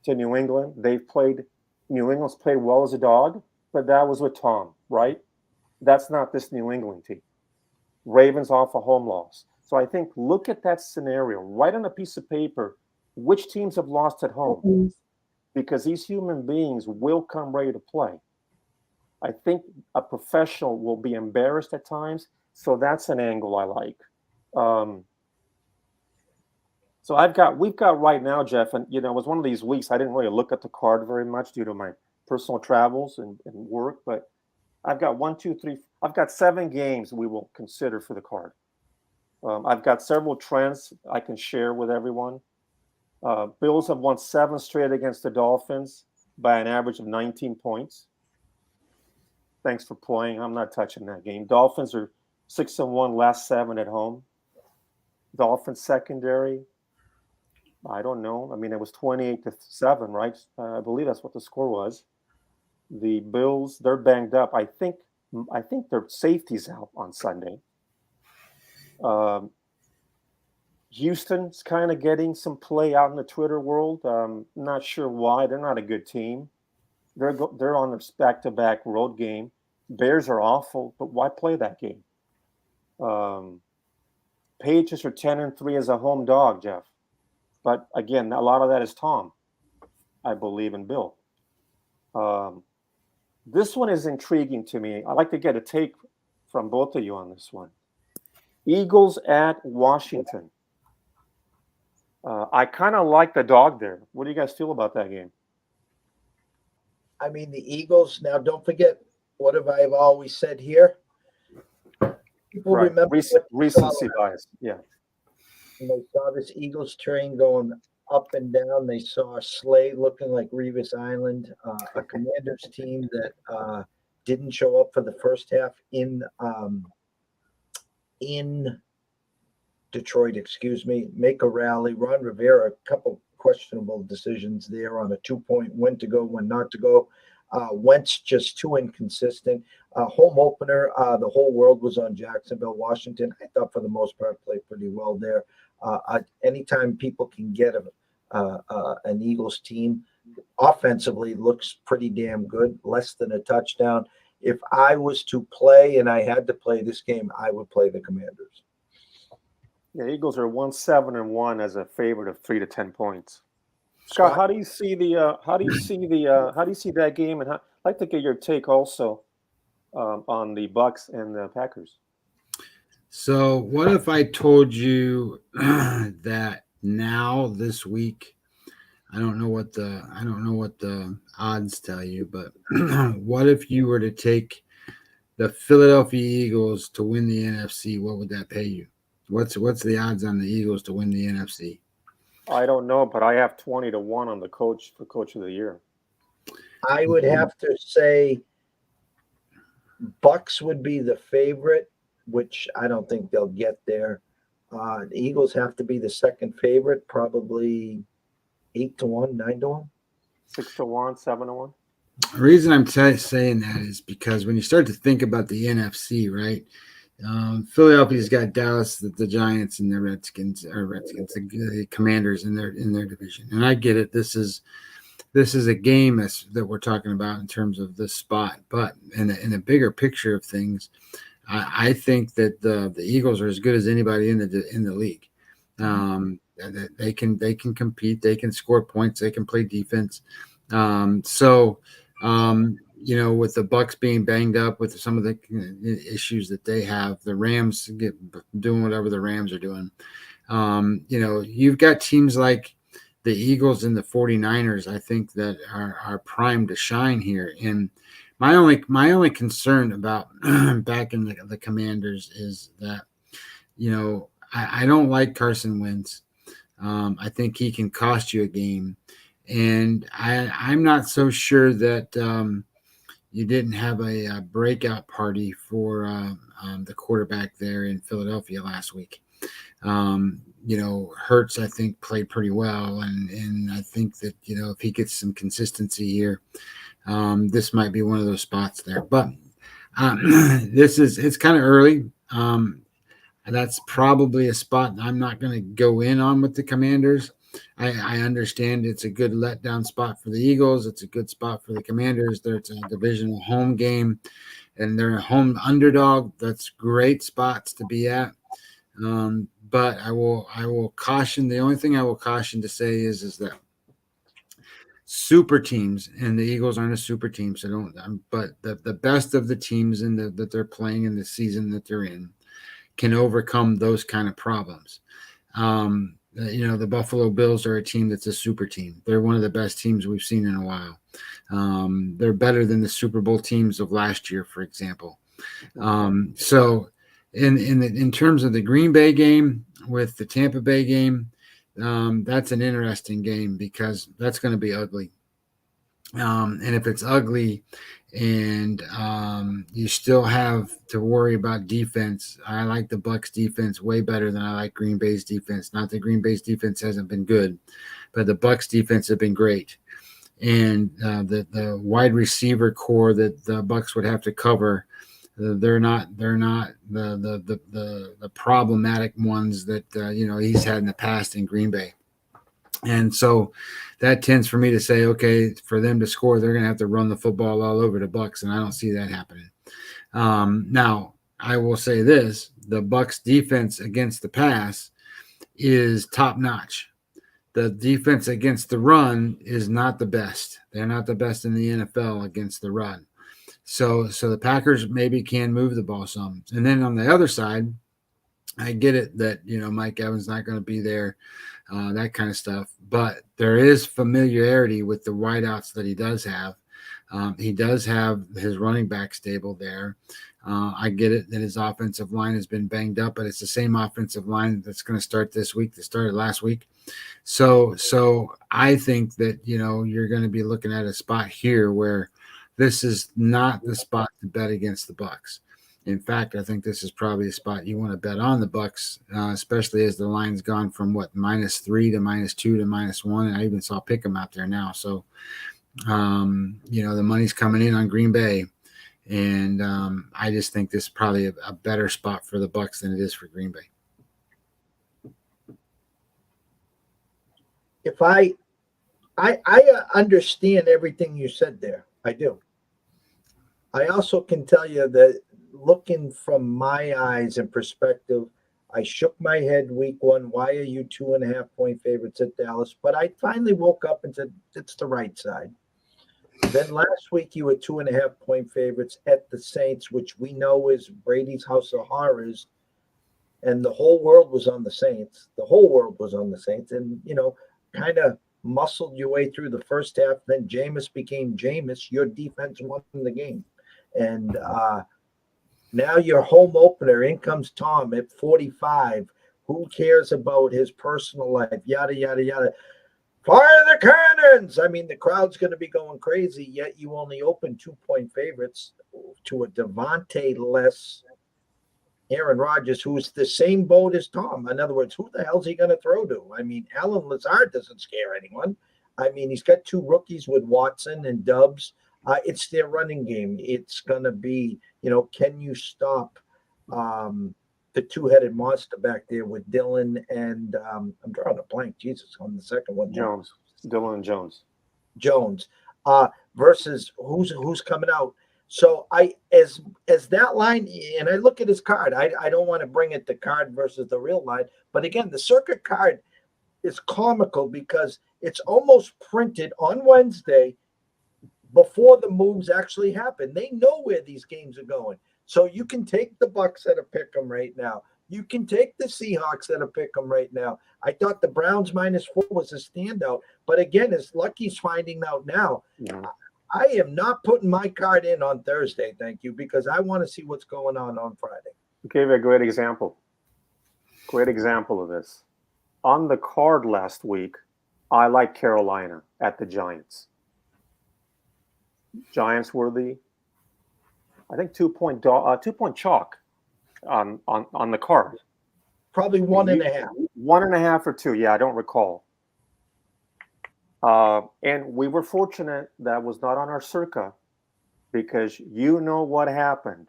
New England. New England's played well as a dog, but that was with Tom, right? That's not this New England team. Ravens off a home loss. So I think look at that scenario, write on a piece of paper which teams have lost at home, because these human beings will come ready to play. I think a professional will be embarrassed at times, so that's an angle I like. So we've got right now, Jeff, and it was one of these weeks I didn't really look at the card very much due to my personal travels and work, but I've got 1, 2, 3. I've got 7 games we will consider for the card. I've got several trends I can share with everyone. Bills have won 7 straight against the Dolphins by an average of 19 points. Thanks for playing. I'm not touching that game. Dolphins are 6-1 last 7 at home. Dolphins secondary, I don't know. I mean, it was 28-7, right? I believe that's what the score was. The Bills, they're banged up. I think their safety's out on Sunday. Houston's kind of getting some play out in the Twitter world. Not sure why. They're not a good team. They're on their back-to-back road game. Bears are awful, but why play that game? Patriots are 10-3 as a home dog, Jeff. But again, a lot of that is Tom. I believe in Bill. This one is intriguing to me. I'd like to get a take from both of you on this one. Eagles at Washington. I kind of like the dog there. What do you guys feel about that game? I mean, the Eagles. Now, don't forget what have I always said here. People remember recency bias. Yeah. And they saw this Eagles train going up and down. They saw Slay looking like Revis Island, a Commanders team that didn't show up for the first half in Detroit, make a rally. Ron Rivera, a couple questionable decisions there on a 2-point when to go, when not to go. Wentz just too inconsistent. Home opener, the whole world was on Jacksonville. Washington, I thought for the most part played pretty well there. Anytime people can get an Eagles team offensively looks pretty damn good, less than a touchdown. If I was to play and I had to play this game, I would play the Commanders. Yeah, Eagles are 1-7-1 as a favorite of 3 to 10 points. Scott, how do you see that game? And I'd like to get your take also on the Bucks and the Packers. So, what if I told you that now this week? I don't know what the odds tell you, but what if you were to take the Philadelphia Eagles to win the NFC, what would that pay you? What's the odds on the Eagles to win the NFC? I don't know, but I have 20-1 on the coach for coach of the year. I would have to say Bucks would be the favorite, which I don't think they'll get there. The Eagles have to be the second favorite, probably 8-1, 9-1. 6-1, 7-1. The reason I'm saying that is because when you start to think about the NFC, right? Philadelphia's got Dallas, the Giants, and the Redskins, the Commanders in their division. And I get it. This is a game that we're talking about in terms of this spot, but in the bigger picture of things, I think that the Eagles are as good as anybody in the league. They can compete, they can score points, they can play defense. With the Bucks being banged up with some of the issues that they have, the Rams doing whatever the Rams are doing. You've got teams like the Eagles and the 49ers, I think, that are primed to shine here. And my only concern about back in the Commanders is that, I don't like Carson Wentz. I think he can cost you a game. And I'm not so sure that you didn't have a breakout party for the quarterback there in Philadelphia last week. Hurts, I think, played pretty well. And I think that, if he gets some consistency here, this might be one of those spots there. But it's kind of early. That's probably a spot I'm not going to go in on with the Commanders. I understand it's a good letdown spot for the Eagles. It's a good spot for the Commanders. It's a divisional home game, and they're a home underdog. That's great spots to be at. But I will caution. The only thing I will caution to say is that super teams, and the Eagles aren't a super team, so don't. But the best of the teams that they're playing in the season that they're in can overcome those kind of problems. The Buffalo Bills are a team that's a super team. They're one of the best teams we've seen in a while. They're better than the Super Bowl teams of last year, for example. So in terms of the Green Bay game with the Tampa Bay game, that's an interesting game because that's going to be ugly. And if it's ugly and you still have to worry about defense, I like the Bucs defense way better than I like Green Bay's defense. Not that Green Bay's defense hasn't been good, but the Bucs defense have been great. And the wide receiver core that the Bucs would have to cover, they're not the problematic ones that he's had in the past in Green Bay. And so that tends for me to say, okay, for them to score, they're going to have to run the football all over the Bucs, and I don't see that happening. Now, I will say this: the Bucs defense against the pass is top notch. The defense against the run is not the best. They're not the best in the NFL against the run. So the Packers maybe can move the ball some. And then on the other side, I get it that, Mike Evans not going to be there, that kind of stuff. But there is familiarity with the wideouts that he does have. He does have his running back stable there. I get it that his offensive line has been banged up, but it's the same offensive line that's going to start this week that started last week. So I think that, you're going to be looking at a spot here where this is not the spot to bet against the Bucs. In fact, I think this is probably a spot you want to bet on the Bucs, especially as the line's gone from -3 to -2 to -1. And I even saw Pick'em out there now. So, the money's coming in on Green Bay. And I just think this is probably a better spot for the Bucs than it is for Green Bay. If I understand everything you said there, I do. I also can tell you that looking from my eyes and perspective, I shook my head week one. Why are you 2.5-point favorites at Dallas? But I finally woke up and said, it's the right side. Then last week you were 2.5-point favorites at the Saints, which we know is Brady's house of horrors. And the whole world was on the Saints. The whole world was on the Saints. And, kind of muscled your way through the first half. Then Jameis became Jameis. Your defense won the game. And Now your home opener, in comes Tom at 45. Who cares about his personal life? Yada, yada, yada. Fire the cannons. I mean, the crowd's going to be going crazy, yet you only open 2-point favorites to a Devontae-less Aaron Rodgers, who's the same boat as Tom. In other words, who the hell's he going to throw to? I mean, Alan Lazard doesn't scare anyone. I mean, he's got two rookies with Watson and Dubs. It's their running game. It's going to be, can you stop the two-headed monster back there with Dylan and I'm drawing a blank. Jesus, on the second one. Jones, Dylan and Jones. Jones versus who's coming out. So as that line, and I look at his card, I don't want to bring it the card versus the real line, but again, the CIRCA card is comical because it's almost printed on Wednesday before the moves actually happen. They know where these games are going. So you can take the Bucks at a pick 'em right now. You can take the Seahawks at a pick 'em right now. I thought the Browns -4 was a standout, but again, as Lucky's finding out now, I am not putting my card in on Thursday, thank you, because I want to see what's going on Friday. Gave you a great example. Great example of this. On the card last week, I like Carolina at the Giants. Giants were I think 2-point chalk on the card. Probably 1.5. 1.5 or 2. Yeah, I don't recall. And we were fortunate that was not on our CIRCA because you know what happened.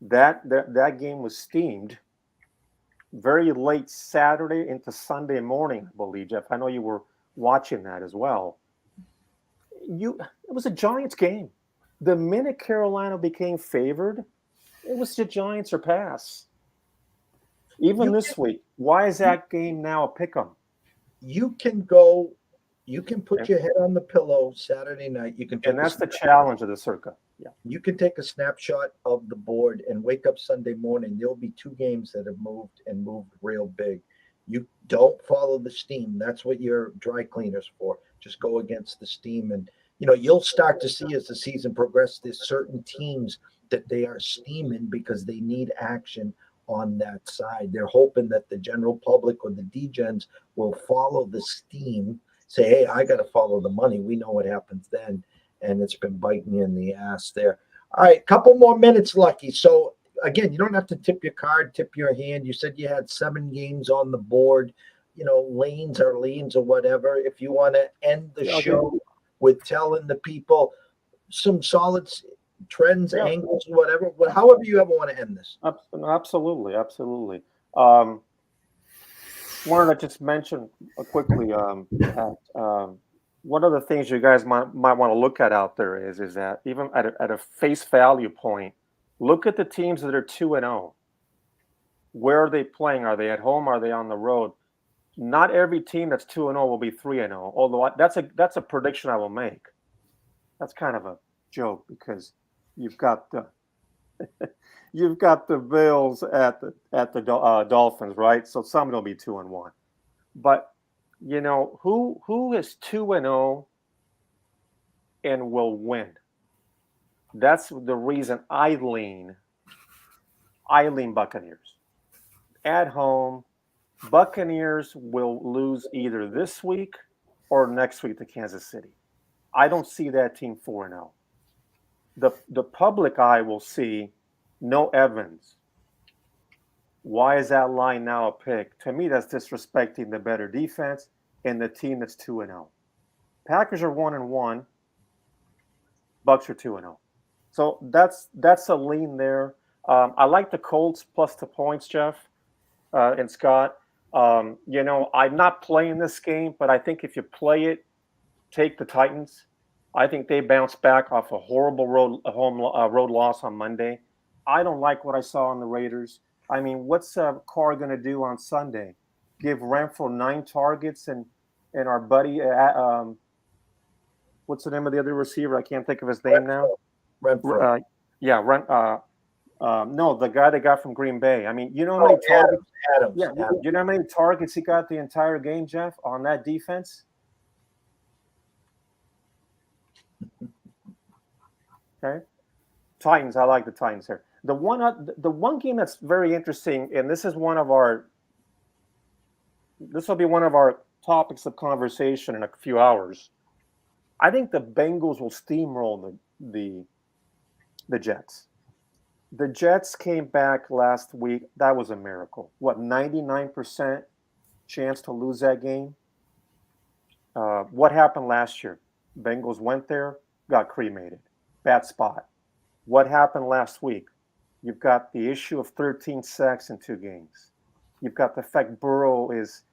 That game was steamed very late Saturday into Sunday morning, I believe, Jeff. I know you were watching that as well. It was a Giants game. The minute Carolina became favored, it was the Giants or pass. Even this week, why is that game now a pick-em? You can put your head on the pillow Saturday night. And that's the challenge of the CIRCA. Yeah. You can take a snapshot of the board and wake up Sunday morning. There'll be 2 games that have moved real big. You don't follow the steam. That's what your dry cleaner's for. Just go against the steam. And, you'll start to see as the season progresses, there's certain teams that they are steaming because they need action on that side. They're hoping that the general public or the degens will follow the steam, say, hey, I got to follow the money. We know what happens then. And it's been biting you in the ass there. All right, couple more minutes, Lucky. So, again, you don't have to tip your card, tip your hand. You said you had 7 games on the board, lanes or leans or whatever. If you want to end the show with telling the people some solid trends, angles, whatever, however you ever want to end this. Absolutely. Wanted to just mention quickly, one of the things you guys might want to look at out there is that even at a face value point, look at the teams that are 2-0. Where are they playing? Are they at home? Are they on the road? Not every team that's 2-0 will be 3-0. Although that's a prediction I will make. That's kind of a joke because you've got the Bills at the Dolphins, right? So some will be 2-1, but who is 2-0 and will win? That's the reason I lean Buccaneers at home. Buccaneers will lose either this week or next week to Kansas City. I don't see that team 4-0. The public eye will see no Evans. Why is that line now a pick? To me, that's disrespecting the better defense and the team that's 2-0. Packers are 1-1. Bucks are 2-0. So that's a lean there. I like the Colts plus the points, Jeff and Scott. I'm not playing this game, but I think if you play it, take the Titans. I think they bounce back off a horrible road loss on Monday. I don't like what I saw on the Raiders. I mean, what's Carr going to do on Sunday? Give Renfro 9 targets and our buddy, what's the name of the other receiver? I can't think of his name now. Renfro. No, the guy they got from Green Bay. I mean, you know how many targets? Adams. You know how many targets he got the entire game, Jeff, on that defense? Okay. Titans, I like the Titans here. The one game that's very interesting, and this will be one of our topics of conversation in a few hours. I think the Bengals will steamroll the Jets. The Jets came back last week. That was a miracle. What, 99% chance to lose that game? What happened last year? Bengals went there, got cremated. Bad spot. What happened last week? You've got the issue of 13 sacks in 2 games. You've got the fact Burrow is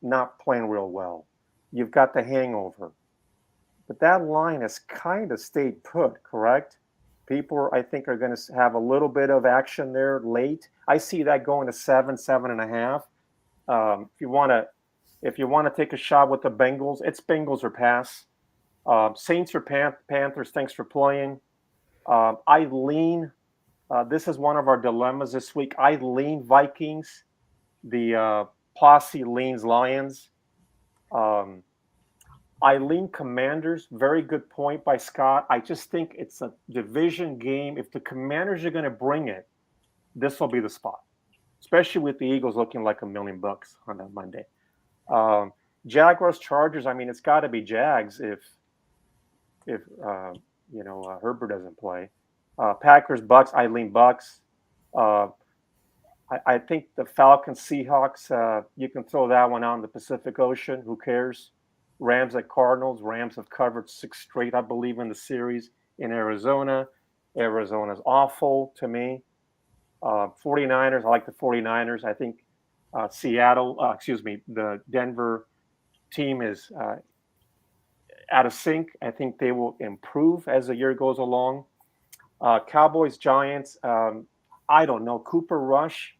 not playing real well. You've got the hangover. But that line has kind of stayed put, correct? People, I think, are going to have a little bit of action there late. I see that going to 7.5. If you want to take a shot with the Bengals, it's Bengals or pass. Saints or Panthers. Thanks for playing. I lean. This is one of our dilemmas this week. I lean Vikings. The posse leans Lions. I lean Commanders. Very good point by Scott. I just think it's a division game. If the Commanders are going to bring it, this will be the spot, especially with the Eagles looking like $1 million on that Monday. Jaguars, Chargers. I mean, it's got to be Jags if Herbert doesn't play. Packers, Bucks. I lean Bucks. I think the Falcons, Seahawks. You can throw that one out in the Pacific Ocean. Who cares? Rams at Cardinals. Rams have covered 6 straight, I believe, in the series in Arizona. Arizona's awful to me. 49ers, I like the 49ers. I think the Denver team is out of sync. I think they will improve as the year goes along. Cowboys, Giants. I don't know. Cooper Rush.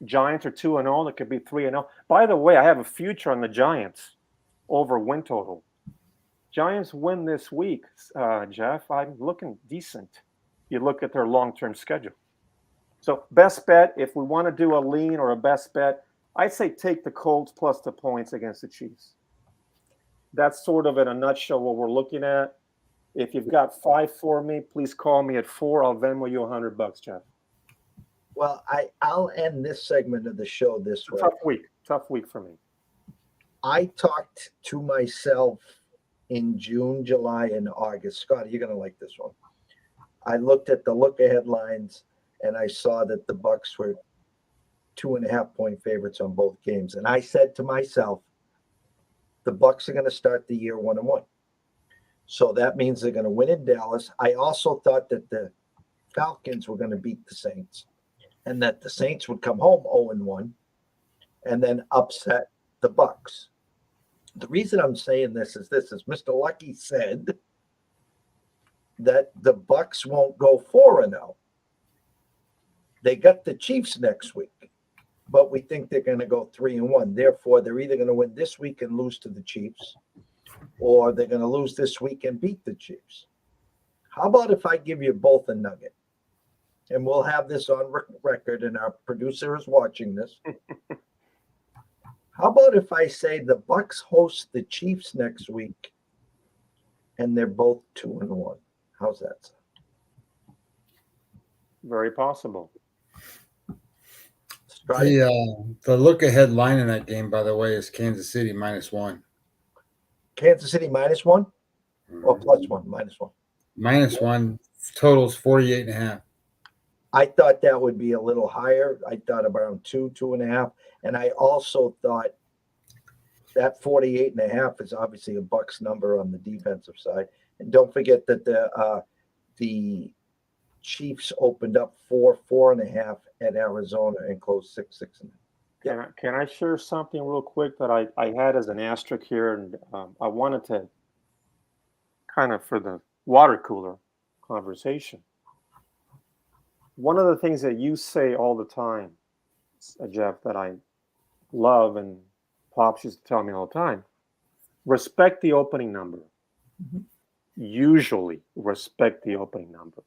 Giants are 2-0. It could be 3-0. By the way, I have a future on the Giants over win total. Giants win this week, Jeff. I'm looking decent. You look at their long-term schedule. So best bet, if we want to do a lean or a best bet, I'd say take the Colts plus the points against the Chiefs. That's sort of in a nutshell what we're looking at. If you've got 5 for me, please call me at 4. I'll Venmo you $100, Jeff. Well, I'll end this segment of the show this way. Tough week for me. I talked to myself in June, July, and August. Scott, you're going to like this one. I looked at the look-ahead lines, and I saw that the Bucks were 2.5-point favorites on both games. And I said to myself, the Bucks are going to start the year 1-1. So that means they're going to win in Dallas. I also thought that the Falcons were going to beat the Saints and that the Saints would come home 0-1 and then upset the Bucks. The reason I'm saying this is Mr. Lucky said that the Bucks won't go 4-0. They got the Chiefs next week, but we think they're going to go 3-1. Therefore, they're either going to win this week and lose to the Chiefs, or they're going to lose this week and beat the Chiefs. How about if I give you both a nugget? And we'll have this on record, and our producer is watching this. How about if I say the Bucks host the Chiefs next week, and they're both 2-1? How's that sound? Very possible. The look-ahead line in that game, by the way, is Kansas City -1. Kansas City -1 or +1? -1. -1 totals 48.5. I thought that would be a little higher. I thought around 2.5. And I also thought that 48.5 is obviously a Bucks number on the defensive side. And don't forget that the Chiefs opened up 4.5 at Arizona and closed 6.5. Can I share something real quick that I had as an asterisk here, and I wanted to kind of for the water cooler conversation. One of the things that you say all the time, Jeff, that I love and Pops used to tell me all the time, respect the opening number. Mm-hmm. Usually respect the opening number.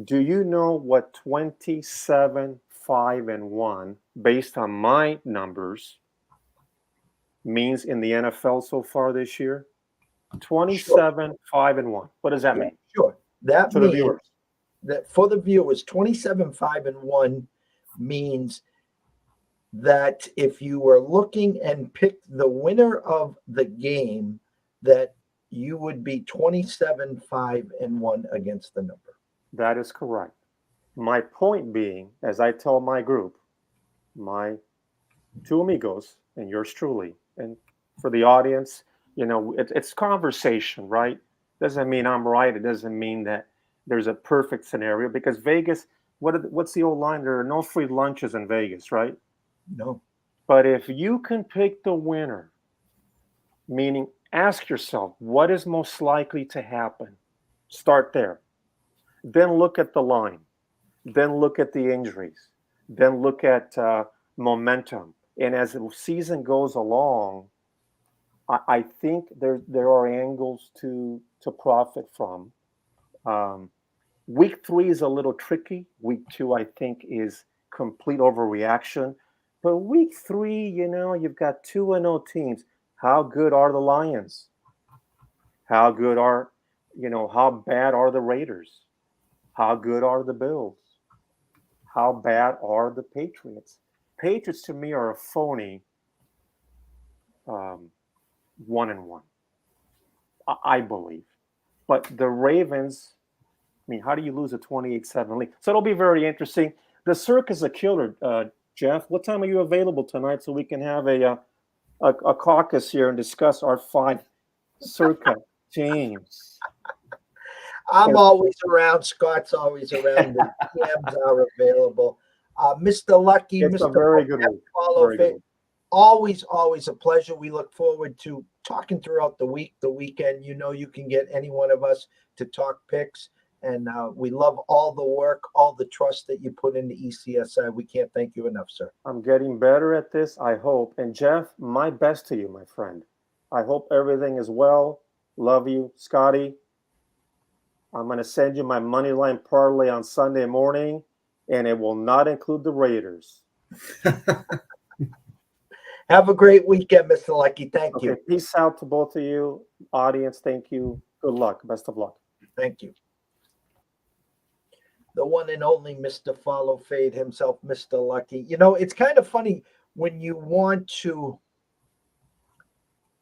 Do you know what 27-5-1, based on my numbers, means in the NFL so far this year? 27-5-1. What does that mean? Sure. That to means the viewers. that for the viewers, 27-5-1 means that if you were looking and picked the winner of the game, that you would be 27-5-1 against the number. That is correct. My point being, as I tell my group, my two amigos and yours truly, and for the audience, it's conversation, right? Doesn't mean I'm right. It doesn't mean that there's a perfect scenario, because Vegas, what's the old line? There are no free lunches in Vegas, right? No. But if you can pick the winner, meaning ask yourself, what is most likely to happen? Start there. Then look at the line. Then look at the injuries. Then look at momentum. And as the season goes along, I think there are angles to profit from. Week 3 is a little tricky. Week 2, I think, is complete overreaction. But week 3, you've got 2-0 teams. How good are the Lions? How good are, how bad are the Raiders? How good are the Bills? How bad are the Patriots? Patriots to me are a phony 1-1, I believe. But the Ravens, how do you lose a 28-7 lead? So it'll be very interesting. The CIRCA is a killer, Jeff. What time are you available tonight so we can have a caucus here and discuss our 5 CIRCA teams? I'm always around. Scott's always around. The DMs are available. Mr. Lucky, It's Mr. a very good week. Very good week. Always a pleasure. We look forward to talking throughout the week, the weekend. You can get any one of us to talk picks. And we love all the work, all the trust that you put into ECSI. We can't thank you enough, sir. I'm getting better at this, I hope. And Jeff, my best to you, my friend. I hope everything is well. Love you, Scotty. I'm going to send you my money line parlay on Sunday morning, and it will not include the Raiders. Have a great weekend, Mr. Lucky. Thank you. Peace out to both of you. Audience, thank you. Good luck. Best of luck. Thank you. The one and only Mr. Follow Fade himself, Mr. Lucky. It's kind of funny when you want to.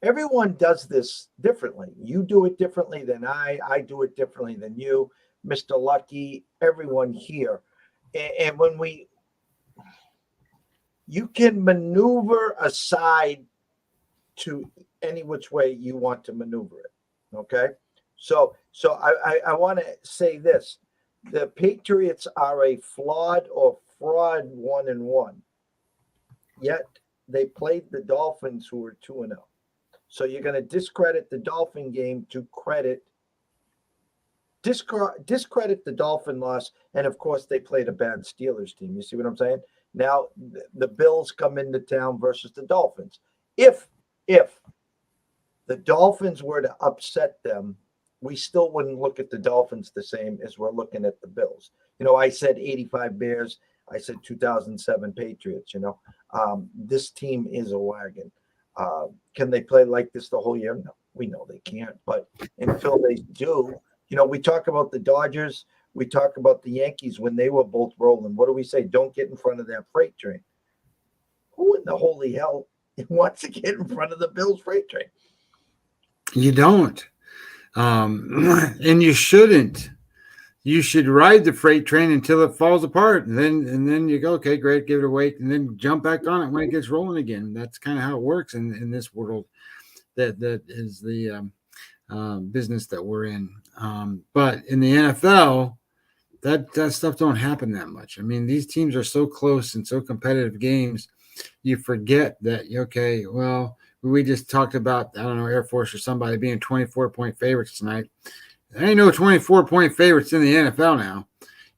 Everyone does this differently. You do it differently than I do it differently than you, Mr. Lucky, everyone here. And when you can maneuver aside to any which way you want to maneuver it. Okay. So I want to say this. The Patriots are a flawed or fraud 1-1. Yet they played the Dolphins, who were 2-0. So you're going to discredit the Dolphin game to discredit the Dolphin loss. And of course, they played a bad Steelers team. You see what I'm saying? Now the Bills come into town versus the Dolphins. If the Dolphins were to upset them, we still wouldn't look at the Dolphins the same as we're looking at the Bills. I said 85 Bears. I said 2007 Patriots. This team is a wagon. Can they play like this the whole year? No, we know they can't. But until they do, we talk about the Dodgers. We talk about the Yankees when they were both rolling. What do we say? Don't get in front of that freight train. Who in the holy hell wants to get in front of the Bills freight train? You don't. And you shouldn't. You should ride the freight train until it falls apart, and then you go, okay, great, give it a wait, and then jump back on it when it gets rolling again. That's kind of how it works in this world. That is the business that we're in. But in the NFL, that stuff don't happen that much. These teams are so close and so competitive games, you forget that. Okay, well, we just talked about, I don't know, Air Force or somebody being 24-point favorites tonight. There ain't no 24-point favorites in the NFL now.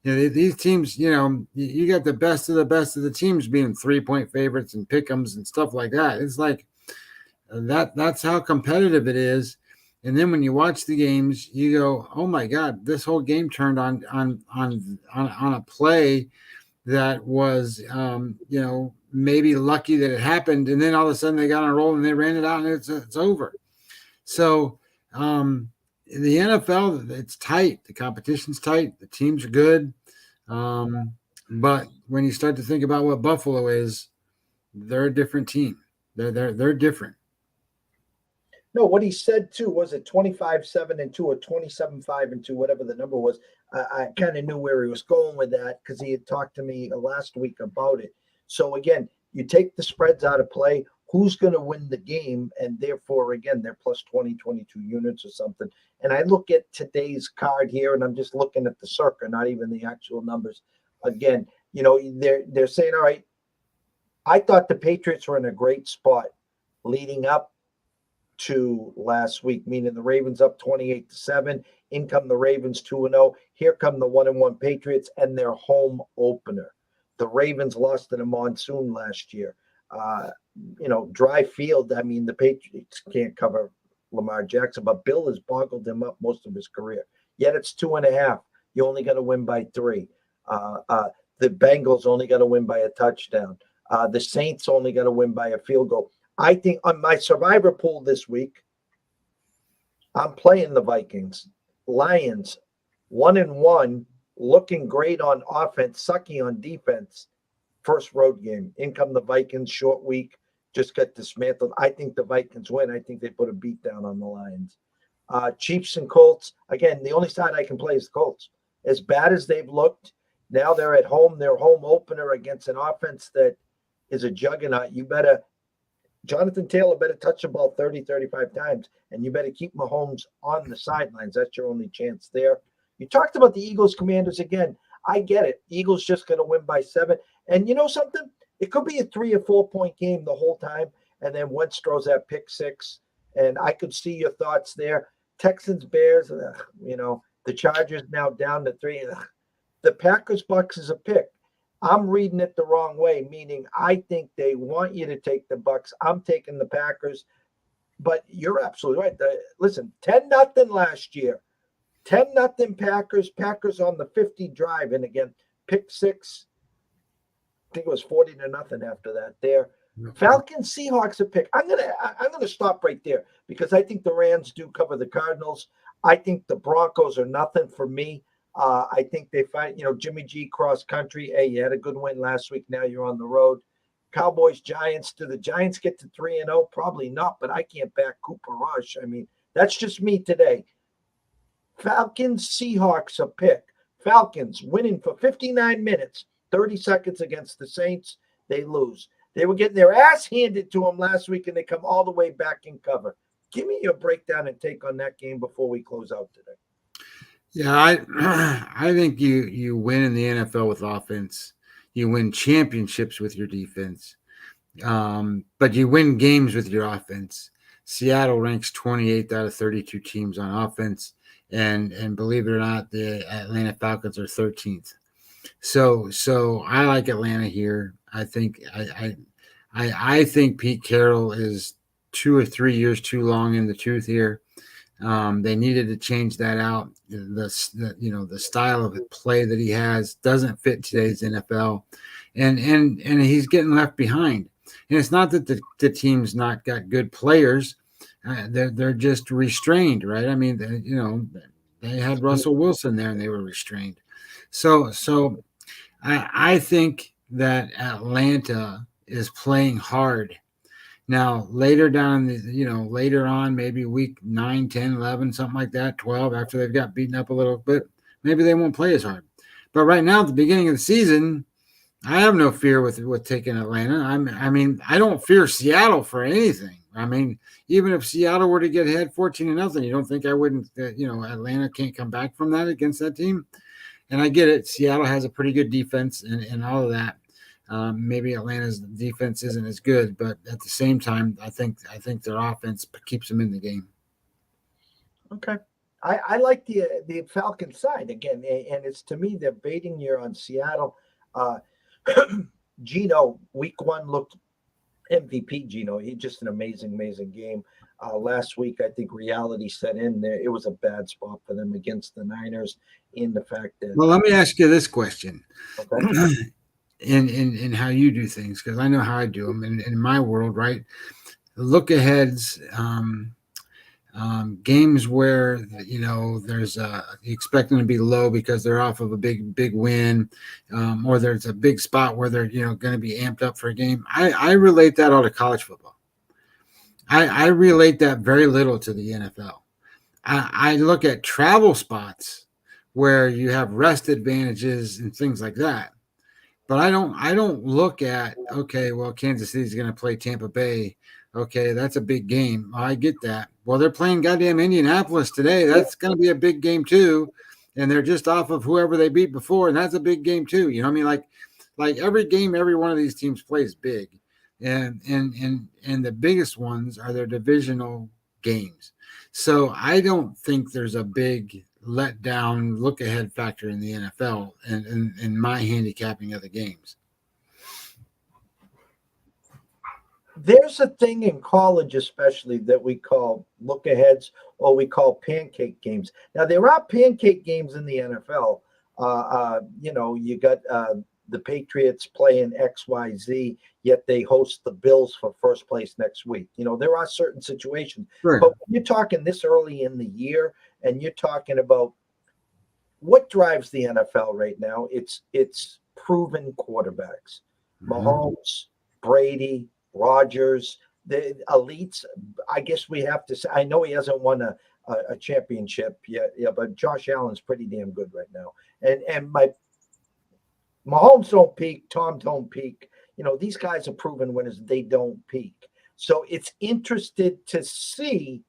These teams, you got the best of the teams being 3-point favorites and pick'ems and stuff like that. It's like that's how competitive it is. And then when you watch the games, you go, oh my God, this whole game turned on a play that was, maybe lucky that it happened, and then all of a sudden they got on a roll and they ran it out and it's over. So the NFL, it's tight. The competition's tight. The teams are good. But when you start to think about what Buffalo is, they're a different team. They're different. No, what he said too was it 25-7-2 or 27-5-2, whatever the number was. I kind of knew where he was going with that because he had talked to me last week about it. So again, you take the spreads out of play. Who's going to win the game? And therefore, again, they're plus 20, 22 units or something. And I look at today's card here, and I'm just looking at the CIRCA, not even the actual numbers. Again, they're saying, all right, I thought the Patriots were in a great spot leading up to last week, meaning the Ravens up 28-7. In come the Ravens 2-0. Here come the 1-1 Patriots and their home opener. The Ravens lost in a monsoon last year. Dry field. I mean, the Patriots can't cover Lamar Jackson, but Bill has boggled him up most of his career. Yet it's 2.5. You only got to win by 3. The Bengals only got to win by a touchdown. The Saints only got to win by a field goal. I think on my survivor pool this week, I'm playing the Vikings. Lions, 1-1, looking great on offense, sucky on defense. First road game. In come the Vikings, short week, just got dismantled. I think the Vikings win. I think they put a beat down on the Lions. Chiefs and Colts, again, the only side I can play is the Colts. As bad as they've looked, now they're at home. Their home opener against an offense that is a juggernaut. Jonathan Taylor better touch the ball 30, 35 times, and you better keep Mahomes on the sidelines. That's your only chance there. You talked about the Eagles Commanders again. I get it. Eagles just going to win by 7. And you know something? It could be a 3 or 4 point game the whole time, and then Wentz throws that pick 6, and I could see your thoughts there. Texans, Bears, the Chargers now down to 3. The Packers, Bucks is a pick. I'm reading it the wrong way, meaning I think they want you to take the Bucks. I'm taking the Packers, but you're absolutely right. Listen, 10-0 last year. 10-0 Packers. Packers on the 50 drive, and again, pick 6. I think it was 40-0 after that. There, Falcons, Seahawks a pick. I'm gonna stop right there because I think the Rams do cover the Cardinals. I think the Broncos are nothing for me. I think they find, Jimmy G cross country. Hey, you had a good win last week. Now you're on the road. Cowboys, Giants. Do the Giants get to 3-0? Probably not, but I can't back Cooper Rush. I mean, that's just me today. Falcons, Seahawks a pick. Falcons winning for 59 minutes, 30 seconds against the Saints. They lose. They were getting their ass handed to them last week, and they come all the way back in cover. Give me your breakdown and take on that game before we close out today. Yeah, I think you win in the NFL with offense. You win championships with your defense. But you win games with your offense. Seattle ranks 28th out of 32 teams on offense. And believe it or not, the Atlanta Falcons are 13th. So I like Atlanta here. I think I think Pete Carroll is 2 or 3 years too long in the tooth here. They needed to change that out. The style of play that he has doesn't fit today's NFL, and he's getting left behind. And it's not that the team's not got good players; they're just restrained, right? I mean, they had Russell Wilson there, and they were restrained. So I think that Atlanta is playing hard. Now, later on, maybe week 9, 10, 11, something like that, 12, after they've got beaten up a little bit, maybe they won't play as hard. But right now, at the beginning of the season, I have no fear with taking Atlanta. I don't fear Seattle for anything. I mean, even if Seattle were to get ahead 14-0, you don't think I wouldn't, Atlanta can't come back from that against that team? And I get it. Seattle has a pretty good defense and all of that. Maybe Atlanta's defense isn't as good, but at the same time, I think their offense keeps them in the game. Okay, I like the Falcons side again, and it's to me they're baiting you on Seattle. Gino, week 1 looked MVP. Gino, he just an amazing game. Last week, I think reality set in there. It was a bad spot for them against the Niners. In the fact that, well, let me ask you this question. Okay. In how you do things, because I know how I do them in my world, right? Look aheads, Games where there's you expect them to be low because they're off of a big win, or there's a big spot where they're going to be amped up for a game. I relate that all to college football. I relate that very little to the NFL. I look at travel spots where you have rest advantages and things like that. But I don't look at, okay, well, Kansas City's going to play Tampa Bay. Okay, that's a big game. Well, I get that. Well, they're playing goddamn Indianapolis today. That's going to be a big game too. And they're just off of whoever they beat before, and that's a big game too. You know what I mean? Like every game, every one of these teams plays big. And the biggest ones are their divisional games. So I don't think there's a big let down look ahead factor in the NFL and in my handicapping of the games. There's a thing in college, especially, that we call look aheads, or we call pancake games. Now, there are pancake games in the NFL. You got the Patriots playing XYZ, yet they host the Bills for first place next week. There are certain situations. Sure. But when you're talking this early in the year, and you're talking about what drives the NFL right now, it's proven quarterbacks. Mahomes, Brady, Rodgers, the elites. I guess we have to say, I know he hasn't won a championship yet, but Josh Allen's pretty damn good right now. And my Mahomes don't peak, Tom don't peak. These guys are proven winners. They don't peak. So it's interested to see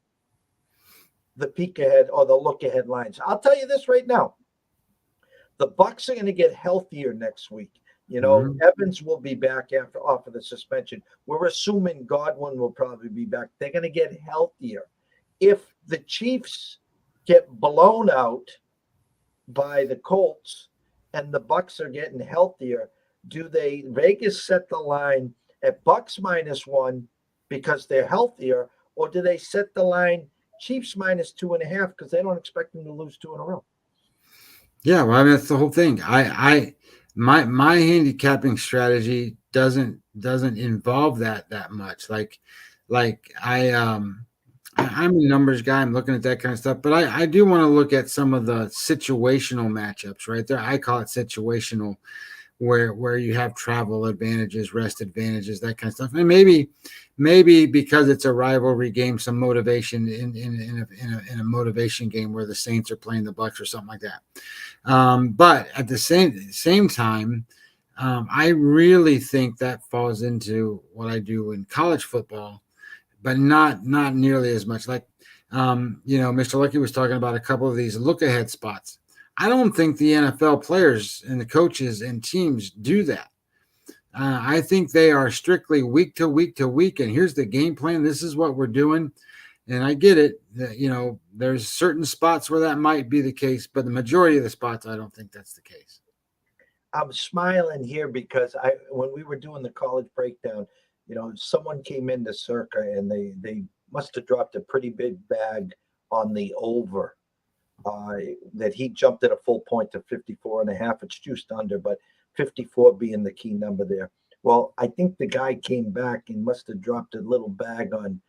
the peek ahead or the look ahead lines. I'll tell you this right now. The Bucs are going to get healthier next week. Evans will be back off of the suspension. We're assuming Godwin will probably be back. They're going to get healthier. If the Chiefs get blown out by the Colts and the Bucs are getting healthier, do Vegas set the line at Bucs -1 because they're healthier, or do they set the line Chiefs -2.5 because they don't expect them to lose 2 in a row? Yeah, well, I mean, that's the whole thing. My handicapping strategy doesn't involve that much. I'm a numbers guy. I'm looking at that kind of stuff, but I do want to look at some of the situational matchups right there. I call it situational, where you have travel advantages, rest advantages, that kind of stuff, and maybe because it's a rivalry game, some motivation in a motivation game where the Saints are playing the Bucs or something like that. But at the same time, I really think that falls into what I do in college football, but not nearly as much. Like, Mr. Lucky was talking about a couple of these look ahead spots. I don't think the NFL players and the coaches and teams do that. I think they are strictly week to week to week, and here's the game plan. This is what we're doing. And I get it. There's certain spots where that might be the case, but the majority of the spots, I don't think that's the case. I'm smiling here because when we were doing the college breakdown, someone came into CIRCA and they must have dropped a pretty big bag on the over. That he jumped at a full point to 54.5. It's juiced under, but 54 being the key number there. Well, I think the guy came back and must have dropped a little bag on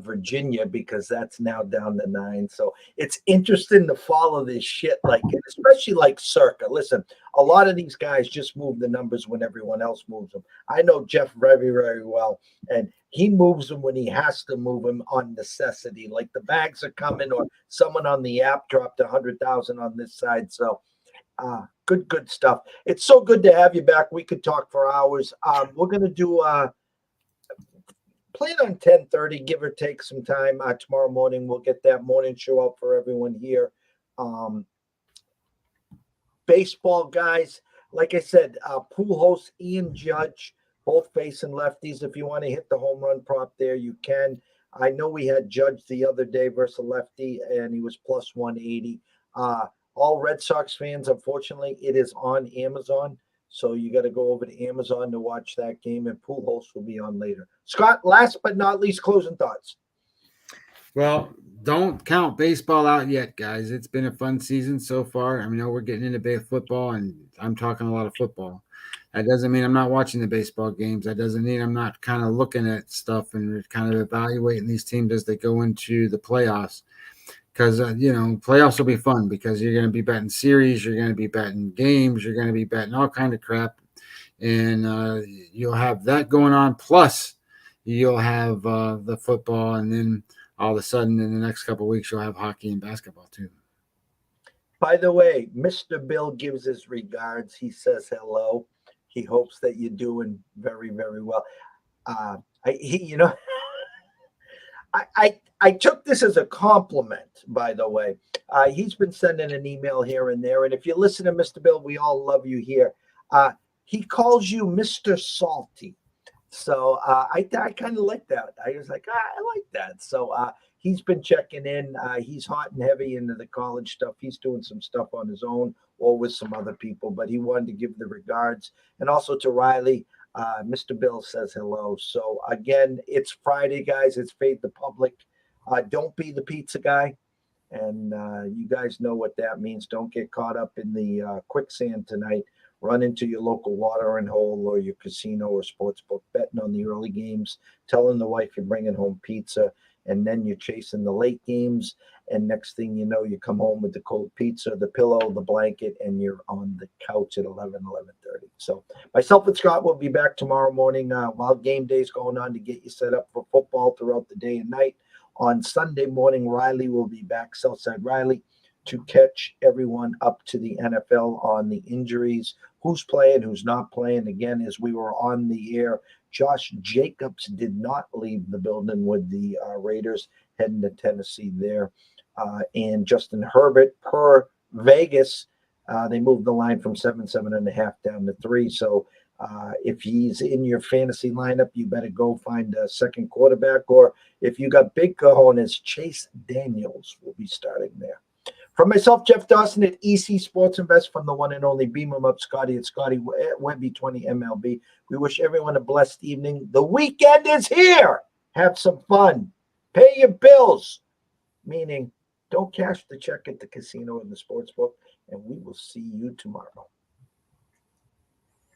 Virginia, because that's now down to 9. So it's interesting to follow this shit, especially like CIRCA. Listen, a lot of these guys just move the numbers when everyone else moves them. I know Jeff very, very well, and he moves them when he has to move them on necessity. Like the bags are coming, or someone on the app dropped 100,000 on this side. So good stuff. It's so good to have you back. We could talk for hours. We're gonna do plan on 10:30, give or take some time. Tomorrow morning, we'll get that morning show up for everyone here. Baseball guys, like I said, pool host Ian Judge, both facing lefties. If you want to hit the home run prop there, you can. I know we had Judge the other day versus a lefty, and he was plus 180. All Red Sox fans, unfortunately, it is on Amazon. So you got to go over to Amazon to watch that game, and Pool Host will be on later. Scott, last but not least, closing thoughts. Well, don't count baseball out yet, guys. It's been a fun season so far. I know we're getting into big football, and I'm talking a lot of football. That doesn't mean I'm not watching the baseball games. That doesn't mean I'm not kind of looking at stuff and kind of evaluating these teams as they go into the playoffs. Because, playoffs will be fun because you're going to be betting series, you're going to be betting games, you're going to be betting all kind of crap. And you'll have that going on. Plus, you'll have the football. And then all of a sudden, in the next couple of weeks, you'll have hockey and basketball too. By the way, Mr. Bill gives his regards. He says hello. He hopes that you're doing very, very well. He, I took this as a compliment, by the way. He's been sending an email here and there. And if you listen to Mr. Bill, we all love you here. He calls you Mr. Salty. So I kind of like that. I was like, I like that. So he's been checking in. He's hot and heavy into the college stuff. He's doing some stuff on his own or with some other people, but he wanted to give the regards. And also to Riley, Mr. Bill says hello. So again, it's Friday, guys. It's Fade the Public. Don't be the pizza guy. And you guys know what that means. Don't get caught up in the quicksand tonight. Run into your local watering hole or your casino or sports book, betting on the early games, telling the wife you're bringing home pizza, and then you're chasing the late games. And next thing you know, you come home with the cold pizza, the pillow, the blanket, and you're on the couch at 11:30. So myself and Scott will be back tomorrow morning while game day's going on to get you set up for football throughout the day and night. On Sunday morning, Riley will be back, Southside Riley, to catch everyone up to the NFL on the injuries, who's playing, who's not playing. Again, as we were on the air, Josh Jacobs did not leave the building with the Raiders, heading to Tennessee there. And Justin Herbert, per Vegas, they moved the line from 7.5 down to 3. So if he's in your fantasy lineup, you better go find a second quarterback. Or if you got big cojones, Chase Daniels will be starting there. From myself, Jeff Dawson at EC Sports Invest, from the one and only Beam 'em Up Scotty at Scotty Webby 20 MLB. We wish everyone a blessed evening. The weekend is here. Have some fun. Pay your bills, meaning don't cash the check at the casino and the sports book. And we will see you tomorrow.